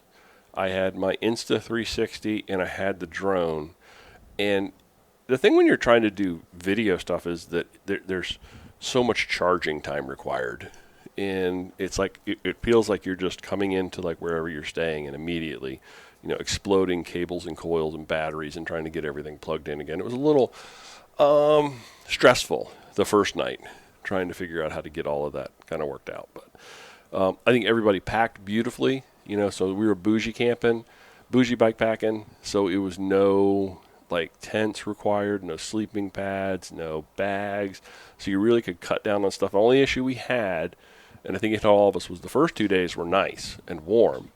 I had my Insta360, and I had the drone. And the thing when you're trying to do video stuff is that there's so much charging time required. And it's like, it feels like you're just coming into like wherever you're staying and immediately, exploding cables and coils and batteries and trying to get everything plugged in again. It was a little stressful the first night, trying to figure out how to get all of that kind of worked out. But I think everybody packed beautifully, so we were bougie camping, bougie bikepacking, so it was no like tents required, no sleeping pads, no bags, so you really could cut down on stuff. The only issue we had, and I think it hit all of us, was the first 2 days were nice and warm,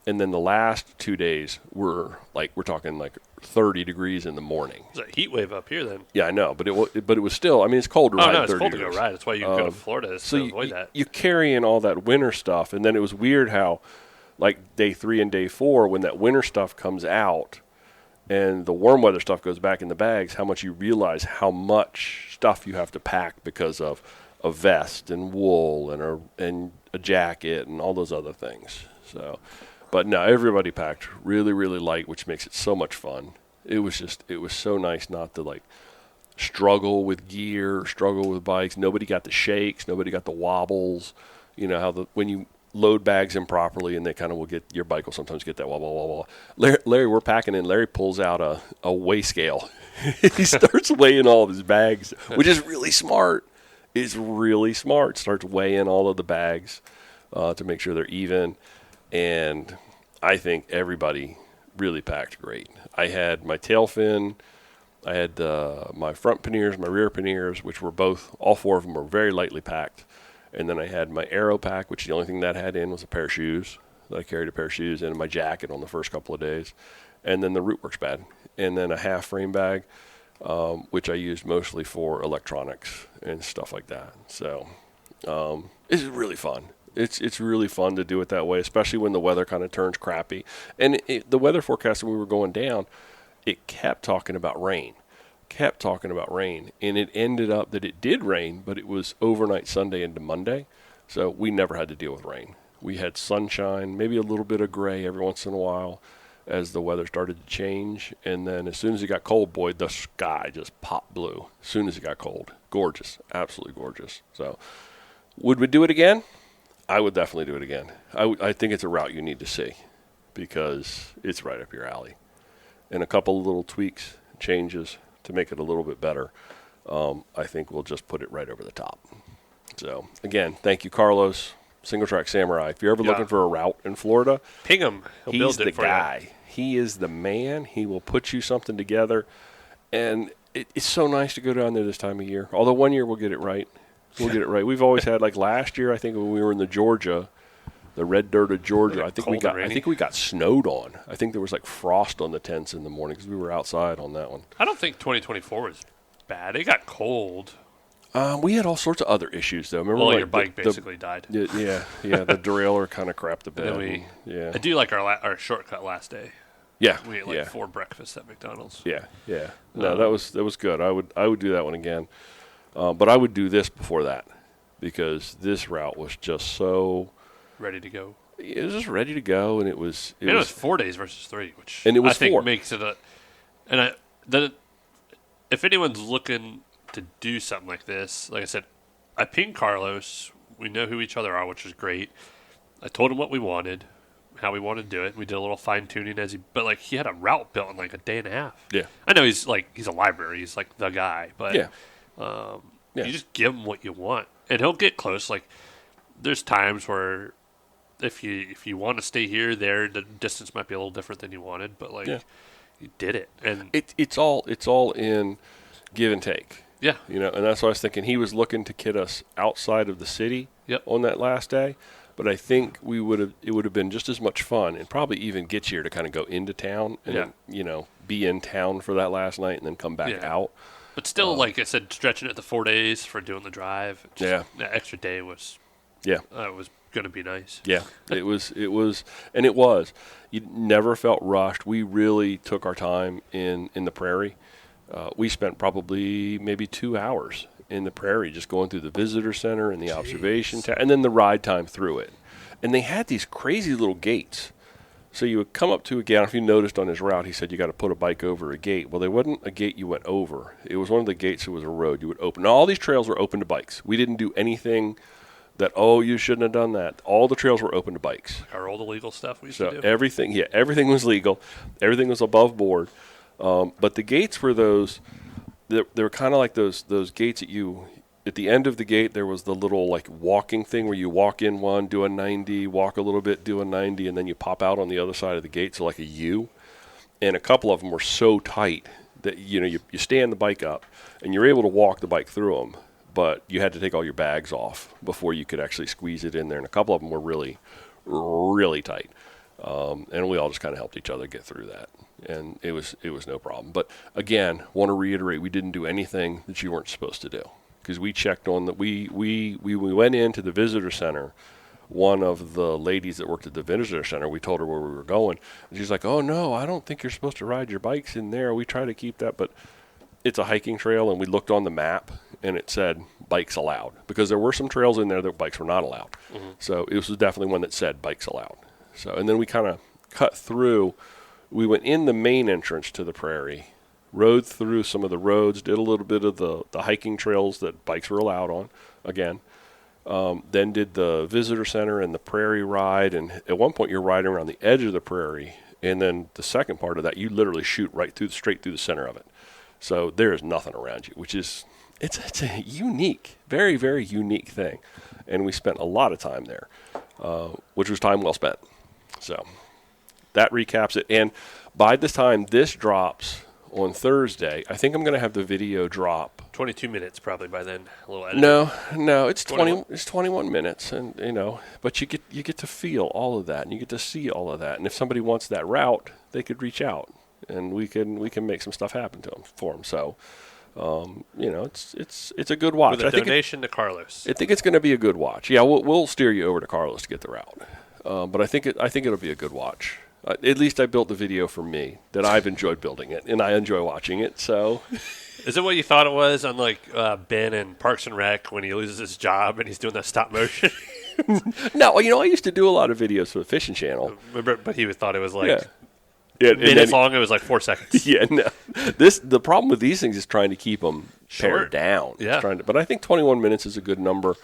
and then the last 2 days were like, we're talking like 30 degrees in the morning. There's a heat wave up here then. Yeah, I know, but it was still, I mean, it's cold to ride. Oh, no, it's 30 cold degrees. to go ride. That's why you go to Florida to avoid that. You carry in all that winter stuff, and then it was weird how, like, day 3 and day 4, when that winter stuff comes out and the warm weather stuff goes back in the bags, how much you realize how much stuff you have to pack because of a vest and wool and a jacket and all those other things. So, but no, everybody packed really, really light, which makes it so much fun. It was so nice not to like struggle with gear, struggle with bikes. Nobody got the shakes, nobody got the wobbles. How when you load bags improperly, and they kind of will get, your bike will sometimes get that wobble, wobble. Larry, we're packing in. Larry pulls out a weigh scale. He starts weighing all of his bags, which is really smart. It's really smart. Starts weighing all of the bags to make sure they're even. And I think everybody really packed great. I had my tail fin, I had my front panniers, my rear panniers, which were all 4 of them were very lightly packed. And then I had my aero pack, which the only thing that had in was a pair of shoes. I carried a pair of shoes and my jacket on the first couple of days. And then the Rootworks bag. And then a half frame bag, which I used mostly for electronics and stuff like that. So it's really fun. It's really fun to do it that way, especially when the weather kind of turns crappy. And the weather forecast when we were going down, it kept talking about rain. And it ended up that it did rain, but it was overnight Sunday into Monday, so we never had to deal with rain. We had sunshine, maybe a little bit of gray every once in a while as the weather started to change, and then as soon as it got cold, boy, the sky just popped blue as soon as it got cold. Gorgeous, absolutely gorgeous. So would we do it again? I would definitely do it again. I think it's a route you need to see because it's right up your alley. And a couple of little tweaks, changes to make it a little bit better, I think we'll just put it right over the top. So, again, thank you, Carlos, Single Track Samurai. If you're ever looking for a route in Florida, ping him. He's the guy. He is the man. He will put you something together. And it's so nice to go down there this time of year. Although one year we'll get it right. We've always had, like last year, I think when we were in the red dirt of Georgia, I think we got snowed on. I think there was like frost on the tents in the morning because we were outside on that one. I don't think 2024 was bad. It got cold. We had all sorts of other issues though. Remember, your bike basically died. Yeah. The derailleur kind of crapped the bed. I do like our shortcut last day. Yeah, we ate 4 breakfasts at McDonald's. Yeah. No, that was good. I would do that one again, but I would do this before that because this route was just so ready to go. It was just ready to go, and it was 4 days versus 3, which and it was I think 4. Makes it if anyone's looking to do something like this, like I said, I pinged Carlos. We know who each other are, which is great. I told him what we wanted, how we wanted to do it. We did a little fine tuning but he had a route built in like a day and a half. Yeah, I know he's a library. He's like the guy, but you just give him what you want, and he'll get close. Like there's times where if you want to stay here, there the distance might be a little different than you wanted, but you did it, and it's all in give and take. Yeah. You know, and that's what I was thinking. He was looking to get us outside of the city Yep. on that last day. But I think it would have been just as much fun and probably even get you to kind of go into town and then, you know, be in town for that last night and then come back out. But still, like I said, stretching it to 4 days for doing the drive. That extra day was was going to be nice. Yeah, it was. You never felt rushed. We really took our time in the prairie. We spent probably maybe 2 hours in the prairie just going through the visitor center and the observation tower, and then the ride time through it. And they had these crazy little gates. So you would come up to a gate. If you noticed on his route, he said you got to put a bike over a gate. Well, there wasn't a gate you went over. It was one of the gates that was a road you would open. Now, all these trails were open to bikes. We didn't do anything that, you shouldn't have done that. All the trails were open to bikes. Our old illegal stuff we used to do. Everything was legal. Everything was above board. But the gates were those, they were kind of like those gates at the end of the gate, there was the little like walking thing where you walk in one, do a 90, walk a little bit, do a 90, and then you pop out on the other side of the gate, so like a U. And a couple of them were so tight that, you know, you stand the bike up and you're able to walk the bike through them, but you had to take all your bags off before you could actually squeeze it in there. And a couple of them were really, really tight. And we all just kind of helped each other get through that. And it was no problem. But again, want to reiterate, we didn't do anything that you weren't supposed to do. Because we checked on that. We went into the visitor center. One of the ladies that worked at the visitor center, we told her where we were going. And she's like, "Oh, no, I don't think you're supposed to ride your bikes in there. We try to keep that." But it's a hiking trail, and we looked on the map, and it said bikes allowed. Because there were some trails in there that bikes were not allowed. Mm-hmm. So it was definitely one that said bikes allowed. So, and then we kind of cut through. We went in the main entrance to the prairie, rode through some of the roads, did a little bit of the hiking trails that bikes were allowed on, again. Then did the visitor center and the prairie ride. And at one point, you're riding around the edge of the prairie. And then the second part of that, you literally shoot straight through the center of it. So there is nothing around you, which is, it's a unique, very, very unique thing. And we spent a lot of time there, which was time well spent. So that recaps it. And by the time this drops on Thursday, I think I'm going to have the video drop. 22 minutes probably by then. A little editing. No, it's 21 minutes, and you know, but you get to feel all of that, and you get to see all of that. And if somebody wants that route, they could reach out, and we can make some stuff happen for them. So, you know, it's a good watch. With a donation to Carlos. I think it's going to be a good watch. Yeah, we'll steer you over to Carlos to get the route, but I think it'll be a good watch. At least I built the video for me, that I've enjoyed building it, and I enjoy watching it. So, is it what you thought it was on like Ben in Parks and Rec when he loses his job and he's doing that stop motion? No, you know, I used to do a lot of videos for the Fishing Channel. But he thought it was like minutes long. It was like 4 seconds. Yeah, no. The problem with these things is trying to keep them pared down. Yeah. But I think 21 minutes is a good number.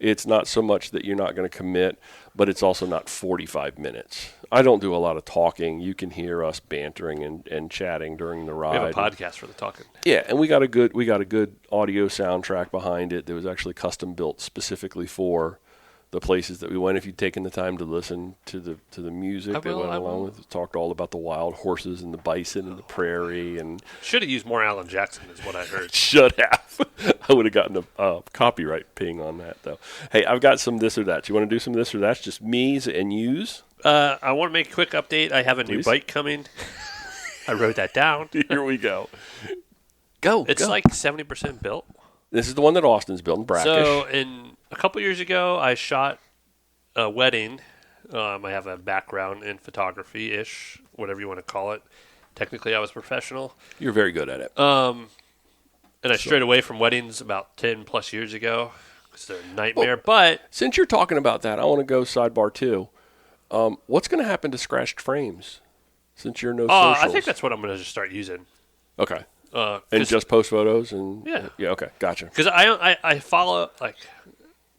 It's not so much that you're not going to commit, but it's also not 45 minutes. I don't do a lot of talking. You can hear us bantering and chatting during the ride. We have a podcast for the talking. Yeah, and we got a good audio soundtrack behind it that was actually custom built specifically for the places that we went. If you'd taken the time to listen to the music that went along with it, talked all about the wild horses and the bison and the prairie. And should have used more Alan Jackson is what I heard. Should have. I would have gotten a copyright ping on that, though. Hey, I've got some this or that. You want to do some this or that? Just me's and you's? I want to make a quick update. I have a new bike coming. I wrote that down. Here we go. It's like 70% built. This is the one that Austin's built in Brackish. So, a couple years ago, I shot a wedding. I have a background in photography-ish, whatever you want to call it. Technically, I was professional. You're very good at it. And I strayed away from weddings about 10-plus years ago because they're a nightmare. But since you're talking about that, I want to go sidebar, too. What's going to happen to scratched frames since you're no socials? I think that's what I'm going to just start using. Okay. And just post photos? Yeah, okay, gotcha. Because I follow, like,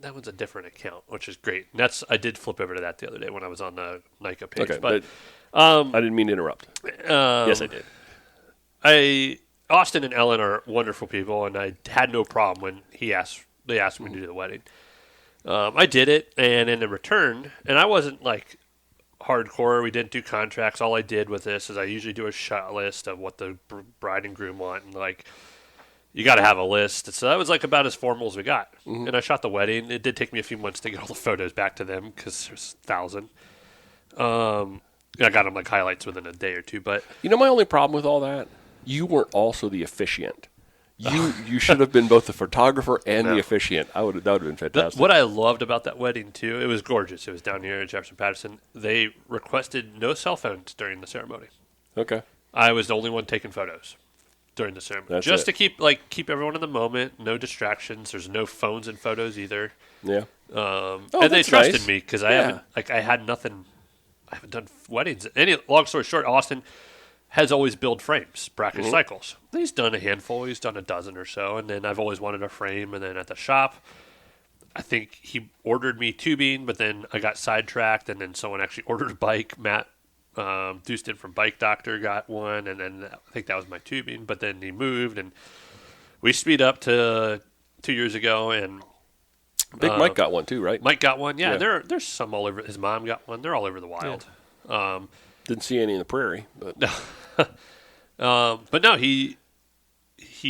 that one's a different account, which is great. And I did flip over to that the other day when I was on the Nika page. Okay, but I didn't mean to interrupt. Yes, I did. Austin and Ellen are wonderful people, and I had no problem when they asked me to do the wedding. I did it, and in return, and I wasn't like hardcore. We didn't do contracts. All I did with this is I usually do a shot list of what the bride and groom want, and like you got to have a list. So that was like about as formal as we got. And I shot the wedding. It did take me a few months to get all the photos back to them because there's 1,000. I got them like highlights within a day or two. But My only problem with all that, you weren't also the officiant. You should have been both the photographer and the officiant. That would have been fantastic. What I loved about that wedding too, it was gorgeous. It was down here at Jefferson Patterson. They requested no cell phones during the ceremony. Okay. I was the only one taking photos during the ceremony, That's just it. to keep everyone in the moment. No distractions. There's no phones in photos either. Yeah. And they that's trusted nice. me because Yeah. I had nothing. I haven't done weddings. Long story short, Austin has always built frames, brackish cycles. He's done a handful. He's done a dozen or so, and then I've always wanted a frame. And then at the shop, I think he ordered me tubing, but then I got sidetracked, and then someone actually ordered a bike. Matt Dustin from Bike Doctor got one, and then I think that was my tubing. But then he moved, and we speed up to 2 years ago, and Big Mike got one too, right? Mike got one. Yeah, Yeah. there's some all over. His mom got one. They're all over the wild. Didn't see any in the prairie, but But no, he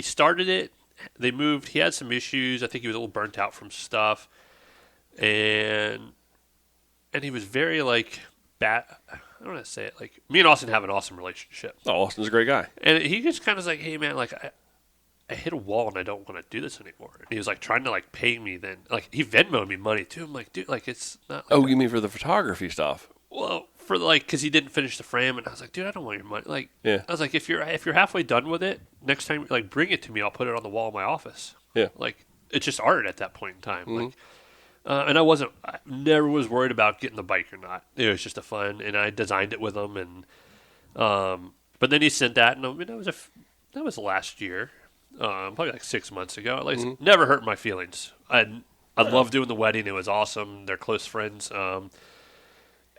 started it. They moved. He had some issues. I think he was a little burnt out from stuff, and he was very like bad. I don't want to say it. Like me and Austin have an awesome relationship, Austin's a great guy. and he just kind of was like, "Hey man, like I hit a wall and I don't want to do this anymore." And he was like trying to like pay me. Then like he Venmoed me money too. I'm like, dude, like it's not. Like Oh, you mean for the photography stuff? Well, for like, because he didn't finish the frame, and I was like, dude, I don't want your money. Like, Yeah. I was like, if you're halfway done with it, next time, like, bring it to me. I'll put it on the wall in my office. Yeah. Like, it's just art at that point in time. Like, and I never was worried about getting the bike or not. It was just a fun, and I designed it with him, and but then he sent that, and I mean, that was last year, probably like 6 months ago. Like, never hurt my feelings. I loved doing the wedding. It was awesome. They're close friends.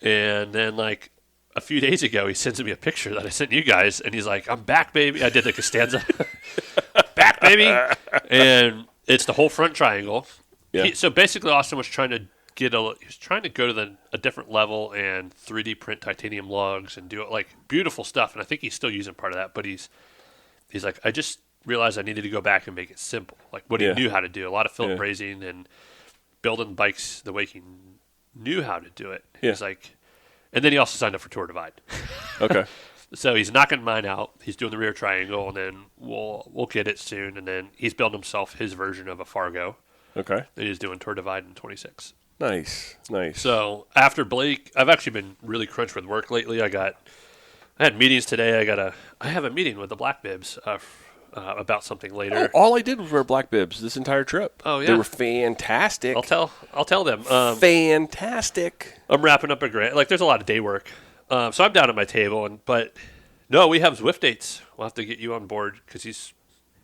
And then, like, a few days ago, he sends me a picture that I sent you guys, and he's like, "I'm back, baby." I did the Costanza. "Back, baby." And it's the whole front triangle. Yeah. So basically, Austin was trying to he was trying to go to a different level and 3D print titanium lugs and do it, like, beautiful stuff. And I think he's still using part of that, but he's like, I just realized I needed to go back and make it simple. Like, what he knew how to do. A lot of Philip brazing and building bikes the way he knew how to do it. He's like, and then he also signed up for Tour Divide. Okay. So he's knocking mine out. He's doing the rear triangle, and then we'll get it soon. And then he's building himself his version of a Fargo. Okay. And he's doing Tour Divide in 26. Nice. So after Blake, I've actually been really crunched with work lately. I had meetings today. I have a meeting with the Black Bibs about something later. Oh, all I did was wear black bibs this entire trip. Oh, yeah. They were fantastic. I'll tell them. Fantastic. I'm wrapping up a grant. Like, there's a lot of day work. So I'm down at my table, but no, we have Zwift dates. We'll have to get you on board because he's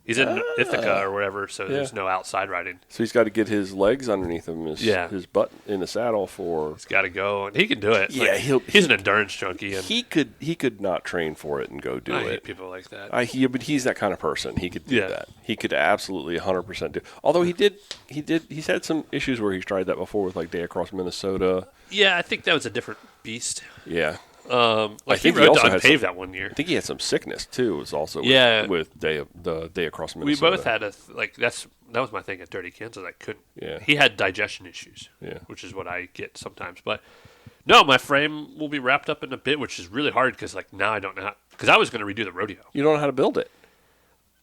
in Ithaca or whatever, so there's no outside riding. So he's got to get his legs underneath him, his butt in the saddle for. He's got to go, and he can do it. Yeah, like, he's an endurance junkie. And he could not train for it and go do I it. hate people like that. But he's that kind of person. He could do that. He could absolutely 100% do. Although he's had some issues where he's tried that before with like Day Across Minnesota. Yeah, I think that was a different beast. Yeah. Like he rode to Unpaved that one year. I think he had some sickness too. It was also with the Day Across Minnesota. We both had that was my thing at Dirty Kansas. I couldn't. Yeah. He had digestion issues. Yeah. Which is what I get sometimes. But no, my frame will be wrapped up in a bit, which is really hard because like now I don't know because I was going to redo the rodeo. You don't know how to build it.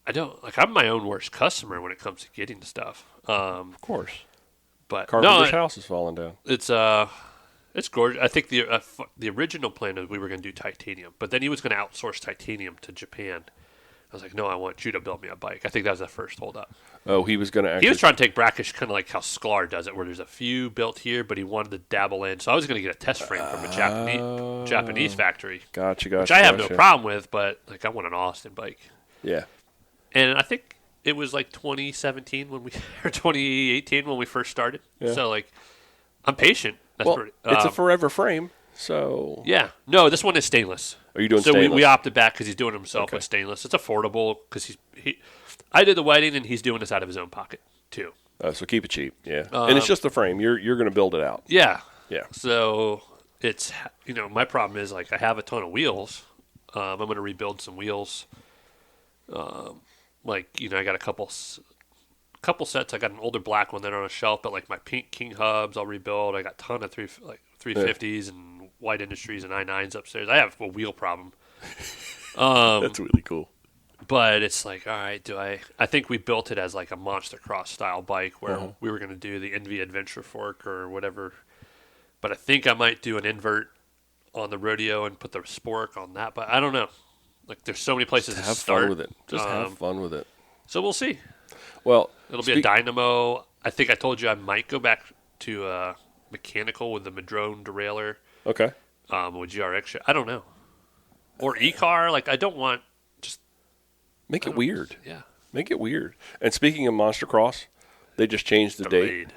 I don't like. I'm my own worst customer when it comes to getting the stuff. Of course. But Carpenter's house is falling down. It's gorgeous. I think the original plan was we were going to do titanium, but then he was going to outsource titanium to Japan. I was like, no, I want you to build me a bike. I think that was the first holdup. Oh, he was going to actually. He was trying to take brackish, kind of like how Sklar does it, where there's a few built here, but he wanted to dabble in. So I was going to get a test frame from a Japanese factory. Gotcha. Which I have no problem with, but like I want an Austin bike. Yeah. And I think it was like 2017 or 2018 when we first started. Yeah. So like, I'm patient. That's it's a forever frame, so yeah. No, this one is stainless. Are you doing stainless? So we opted back because he's doing it himself with stainless. It's affordable because I did the wedding and he's doing this out of his own pocket too. So keep it cheap, yeah. And it's just the frame. You're going to build it out. Yeah, yeah. So it's my problem is like I have a ton of wheels. I'm going to rebuild some wheels. Like, I got a couple sets. I got an older black one that are on a shelf, but like my pink King hubs, I'll rebuild. I got a ton of 350s and White Industries and i9s upstairs. I have a wheel problem. That's really cool. But it's like, all right, I think we built it as like a monster cross style bike where we were going to do the Envy Adventure Fork or whatever. But I think I might do an invert on the rodeo and put the spork on that. But I don't know. Like, there's so many places to Have start. fun with it. Just have fun with it. So we'll see. Well, It'll be a dynamo. I think I told you I might go back to mechanical with the Madrone derailleur. Okay. With GRX. I don't know. Or e-car. Like, I don't want just... Make it weird. Yeah. Make it weird. And speaking of Monster Cross, they just changed the date.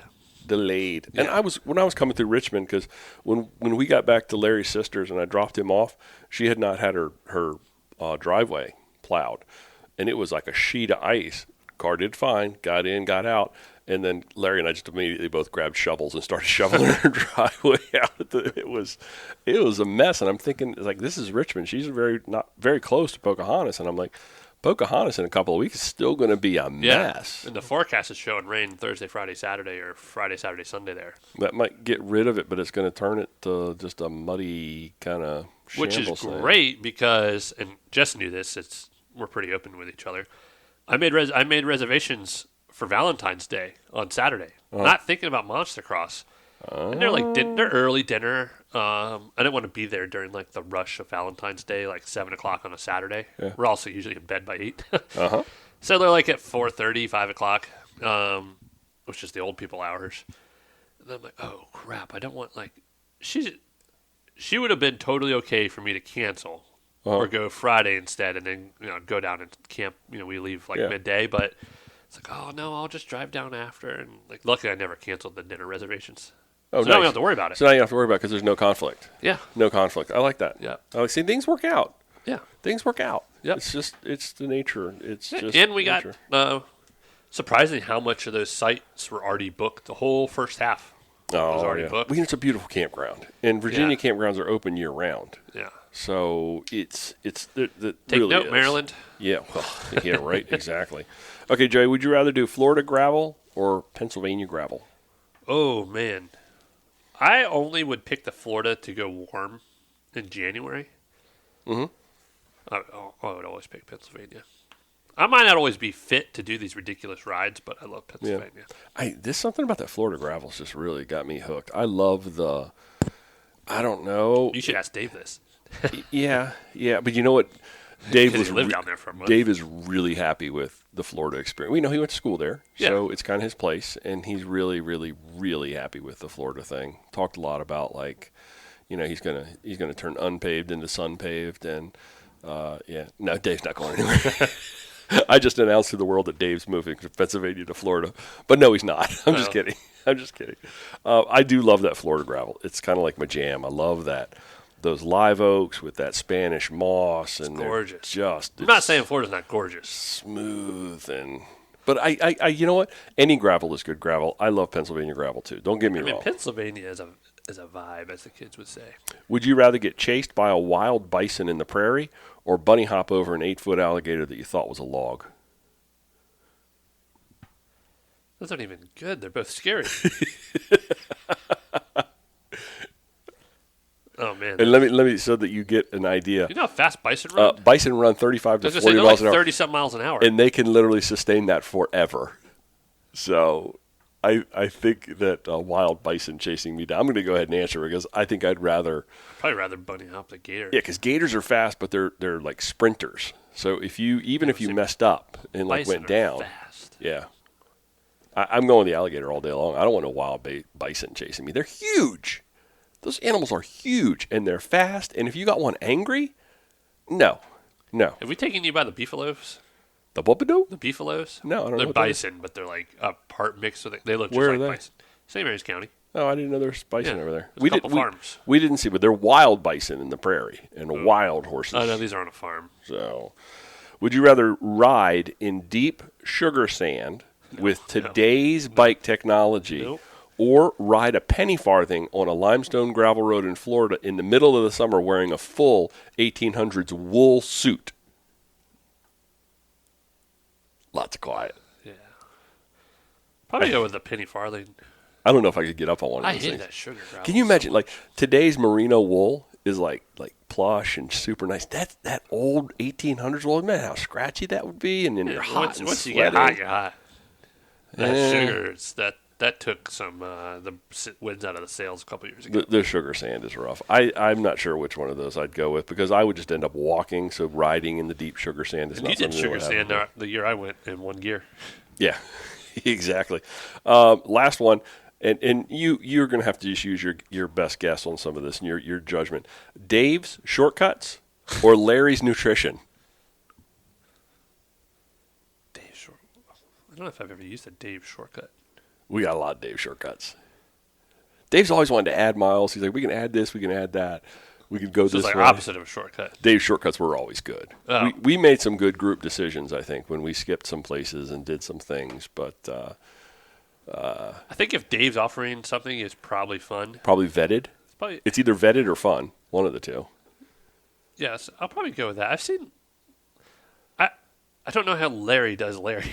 Delayed. Yeah. And when I was coming through Richmond, because when we got back to Larry's sister's and I dropped him off, she had not had her driveway plowed. And it was like a sheet of ice. Car did fine, got in, got out, and then Larry and I just immediately both grabbed shovels and started shoveling her driveway out. It was a mess, and I'm thinking, like, this is Richmond. She's not very close to Pocahontas, and I'm like, Pocahontas in a couple of weeks is still going to be a mess. And the forecast is showing rain Thursday, Friday, Saturday, or Friday, Saturday, Sunday there. That might get rid of it, but it's going to turn it to just a muddy kind of shambles. Which is great because, and Jess knew this, we're pretty open with each other. I made reservations for Valentine's Day on Saturday, not thinking about Monster Cross. And they're like they're early dinner. I didn't want to be there during like the rush of Valentine's Day, like 7 o'clock on a Saturday. Yeah. We're also usually in bed by 8. So they're like at 4:30, 5 o'clock, which is the old people hours. And I'm like, oh crap! I don't want like she would have been totally okay for me to cancel. Or go Friday instead, and then go down and camp. We leave like midday, but it's like, oh no, I'll just drive down after. And like, luckily, I never canceled the dinner reservations. Oh, so now we don't have to worry about it. So now you don't have to worry about it because there's no conflict. Yeah, no conflict. I like that. Yeah, I like see things work out. Yeah, things work out. Yeah, it's the nature. It's just and we nature. got surprisingly how much of those sites were already booked. The whole first half was already booked. It's a beautiful campground, and Virginia campgrounds are open year round. Yeah. So it's Take really note, is. Maryland. Yeah, well, yeah, right, exactly. Okay, Jay, would you rather do Florida gravel or Pennsylvania gravel? Oh man, I only would pick the Florida to go warm in January. Mm-hmm. I would always pick Pennsylvania. I might not always be fit to do these ridiculous rides, but I love Pennsylvania. Yeah. There's something about that Florida gravel's just really got me hooked. I love I don't know. You should ask Dave this. Yeah, but you know what? Dave lived down there for a month. Dave is really happy with the Florida experience. We know he went to school there, so it's kind of his place, and he's really, really, really happy with the Florida thing. Talked a lot about he's gonna turn unpaved into sun paved, and no, Dave's not going anywhere. I just announced to the world that Dave's moving from Pennsylvania to Florida, but no, he's not. I'm just kidding. I do love that Florida gravel. It's kind of like my jam. I love that. Those live oaks with that Spanish moss, and gorgeous. I'm not saying Florida's not gorgeous, smooth, but I you know what? Any gravel is good gravel. I love Pennsylvania gravel too. Don't get me wrong. Pennsylvania is a vibe, as the kids would say. Would you rather get chased by a wild bison in the prairie, or bunny hop over an 8-foot alligator that you thought was a log? Those aren't even good. They're both scary. Oh man! And let me so that you get an idea. You know how fast bison run? Bison run 35 to 40 miles an hour. 30-something miles an hour, and they can literally sustain that forever. So, I think that wild bison chasing me down. I'm going to go ahead and answer because I think I'd probably rather bunny hop the gator. Yeah, because gators are fast, but they're like sprinters. So if you messed up and went down, fast. Yeah. I'm going the alligator all day long. I don't want a wild bison chasing me. They're huge. Those animals are huge, and they're fast. And if you got one angry, no. Have we taken you by the beefalos? The Bobado? The beefalos? No, I don't know. They're bison, but they're like a part mixed with it. They look just Where like are they? Bison. St. Mary's County. Oh, I didn't know there was bison over there. We did farms. We didn't see, but they're wild bison in the prairie and wild horses. Oh, no, these are on a farm. So, would you rather ride in deep sugar sand with today's bike technology, or ride a penny farthing on a limestone gravel road in Florida in the middle of the summer wearing a full 1800s wool suit? Lots of quiet. Yeah. Probably go with the penny farthing. I don't know if I could get up on one of I those hate things. that sugar gravel. Can you imagine, like, today's merino wool is like plush and super nice. That old 1800s wool, man, how scratchy that would be, and then you're hot and once you sweating. get hot, you're hot. That Yeah. sugar, that took some the winds out of the sails a couple years ago. The sugar sand is rough. I'm not sure which one of those I'd go with because I would just end up walking, so riding in the deep sugar sand is And not you did something sugar that would sand happen. the year I went in one gear. Yeah, exactly. Last one, and you're going to have to just use your best guess on some of this and your judgment. Dave's Shortcuts or Larry's Nutrition? I don't know if I've ever used a Dave shortcut. We got a lot of Dave Shortcuts. Dave's always wanted to add miles. He's like, we can add this, we can add that. We could go So this it's like way. opposite of a shortcut. Dave's Shortcuts were always good. Oh. We made some good group decisions, I think, when we skipped some places and did some things, but I think if Dave's offering something, it's probably fun. probably vetted. It's probably It's either vetted or fun, one of the two. yes. I'll probably go with that. I've seen. I don't know how Larry does Larry.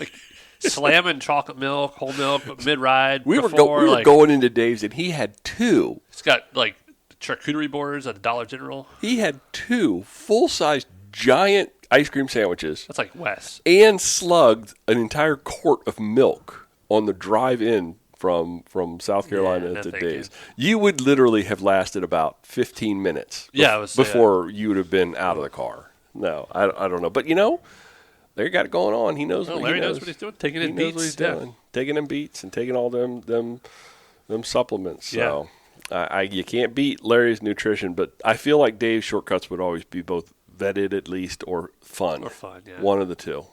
Like slamming chocolate milk, whole milk, mid ride. We were like, going into Dave's, and he had two. It's got like charcuterie boards at the Dollar General. He had two full-size giant ice cream sandwiches That's like Wes. and slugged an entire quart of milk on the drive in from South Carolina no, to thank Dave's. You would literally have lasted about 15 minutes Yeah, I was before you would have been out of the car. No, I don't know. But, they got it going on. He knows Well, what Larry he knows. knows what he's doing. Taking He it knows beats. what he's Yeah. doing. Taking them beats and taking all them supplements. So you can't beat Larry's Nutrition, but I feel like Dave's Shortcuts would always be both vetted at least or fun. Or fun, yeah. One of the two.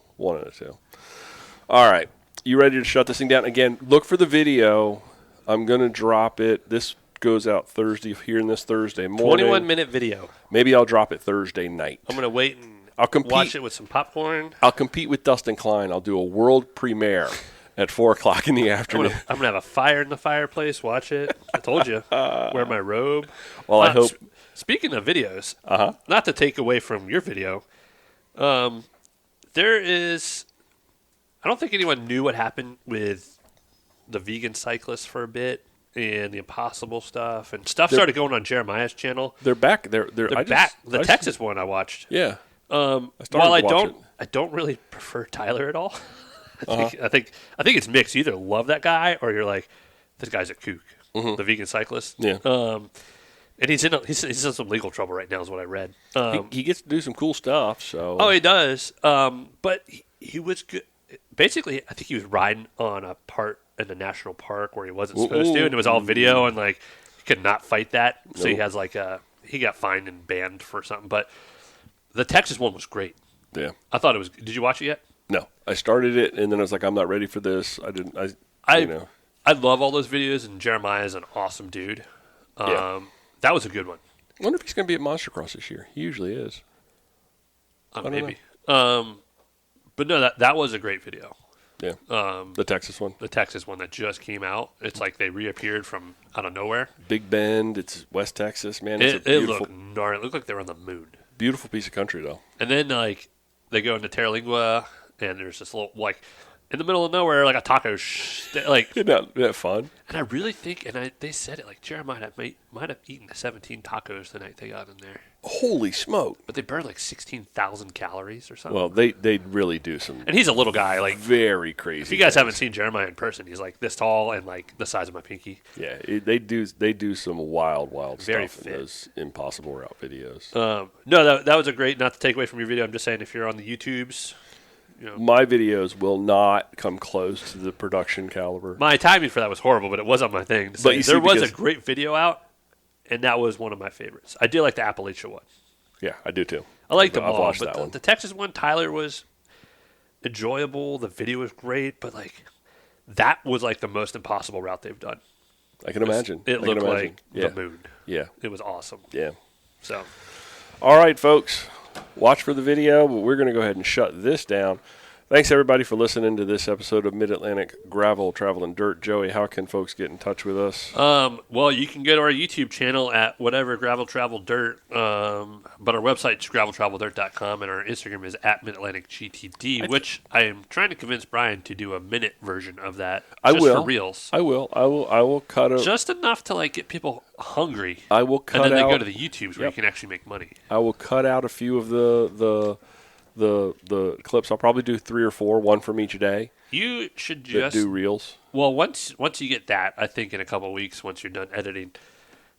All right. You ready to shut this thing down? Again, look for the video. I'm going to drop it. This goes out Thursday, hearing this Thursday morning. 21-minute video. Maybe I'll drop it Thursday night. I'm gonna wait and I'll compete. watch it with some popcorn. I'll compete with Dustin Klein. I'll do a world premiere at 4 o'clock in the afternoon. I'm gonna have a fire in the fireplace. Watch it. I told you. Wear my robe. Well, I hope. Speaking of videos, Uh-huh. not to take away from your video, there is. I don't think anyone knew what happened with the vegan cyclists for a bit and the impossible stuff and stuff started going on Jeremiah's channel. They're back. They're back. The Texas one I watched. Yeah. While I don't really prefer Tyler at all. I think it's mixed. You either love that guy or you're like, this guy's a kook. The vegan cyclist. Yeah. And he's in some legal trouble right now, is what I read. He gets to do some cool stuff. So. Oh, he does. But he was good. Basically, I think he was riding on a part in the national park where he wasn't supposed to, and it was all video, and like he could not fight that. So he has he got fined and banned for something. But the Texas one was great. Yeah. I thought it was. Did you watch it yet? No, I started it and then I was like, I'm not ready for this. I didn't. I love all those videos, and Jeremiah is an awesome dude. Yeah. That was a good one. I wonder if he's going to be at Monster Cross this year. He usually is. Maybe. But no, that was a great video. Yeah. The Texas one. The Texas one that just came out. It's like they reappeared from out of nowhere. Big Bend. It's West Texas, man. It's It looked gnarly. It looked like they were on the moon. beautiful piece of country, though. And then like they go into Terra Lingua, and there's this little like in the middle of nowhere, like a taco like. Isn't that fun? And I really think, and they said it like Jeremiah might have eaten 17 tacos the night they got in there. Holy smoke! But they burned like 16,000 calories or something. Well, they really do some. And he's a little guy, like very crazy. if you guys things. haven't seen Jeremiah in person, he's like this tall and like the size of my pinky. Yeah, they do some wild Very stuff fit. in those Impossible Route videos. No, that was a great. Not to take away from your video, I'm just saying if you're on the YouTubes, My videos will not come close to the production caliber. my timing for that was horrible, but it was on my thing. But you see, there was a because- great video out, and that was one of my favorites. I did like the Appalachia one. Yeah, I do too. I liked them I've all, watched but that one. the Texas one, Tyler was enjoyable. The video was great, but like that was like the most impossible route they've done. I can imagine. It I can looked imagine. like yeah. the moon. Yeah, It was awesome. yeah. So All right, folks. Watch for the video, but we're going to go ahead and shut this down. Thanks, everybody, for listening to this episode of Mid-Atlantic Gravel, Travel, and Dirt. Joey, how can folks get in touch with us? Well, you can go to our YouTube channel at whatever Gravel Travel Dirt, but our website is graveltraveldirt.com, and our Instagram is at MidAtlanticGTD, which I am trying to convince Brian to do a minute version of that. For reels. I will cut it. Just enough to like get people hungry. I will cut out. And then they go to the YouTubes where you can actually make money. I will cut out a few of the clips. I'll probably do 3 or 4, one from each day. You should just do reels. Well, once you get that, I think in a couple of weeks, once you're done editing,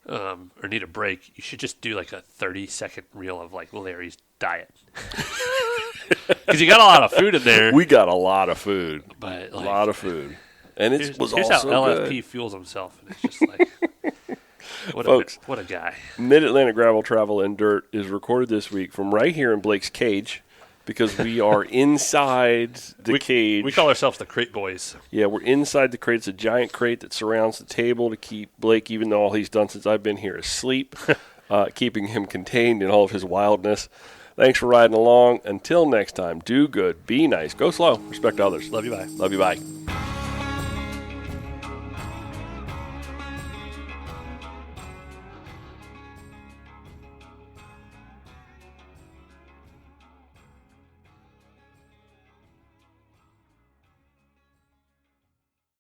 or need a break, you should just do like a 30-second reel of like Larry's diet. Because you got a lot of food in there. We got a lot of food. But a lot of food. And it was here's also how LFP good. fuels himself. And it's just like, Folks, what a guy. Mid-Atlantic Gravel, Travel, and Dirt is recorded this week from right here in Blake's cage, because we are inside the cage. We call ourselves the Crate Boys. Yeah, we're inside the crate. It's a giant crate that surrounds the table to keep Blake, even though all he's done since I've been here is sleep, keeping him contained in all of his wildness. Thanks for riding along. Until next time, do good, be nice, go slow, respect others. Love you, bye. Love you, bye.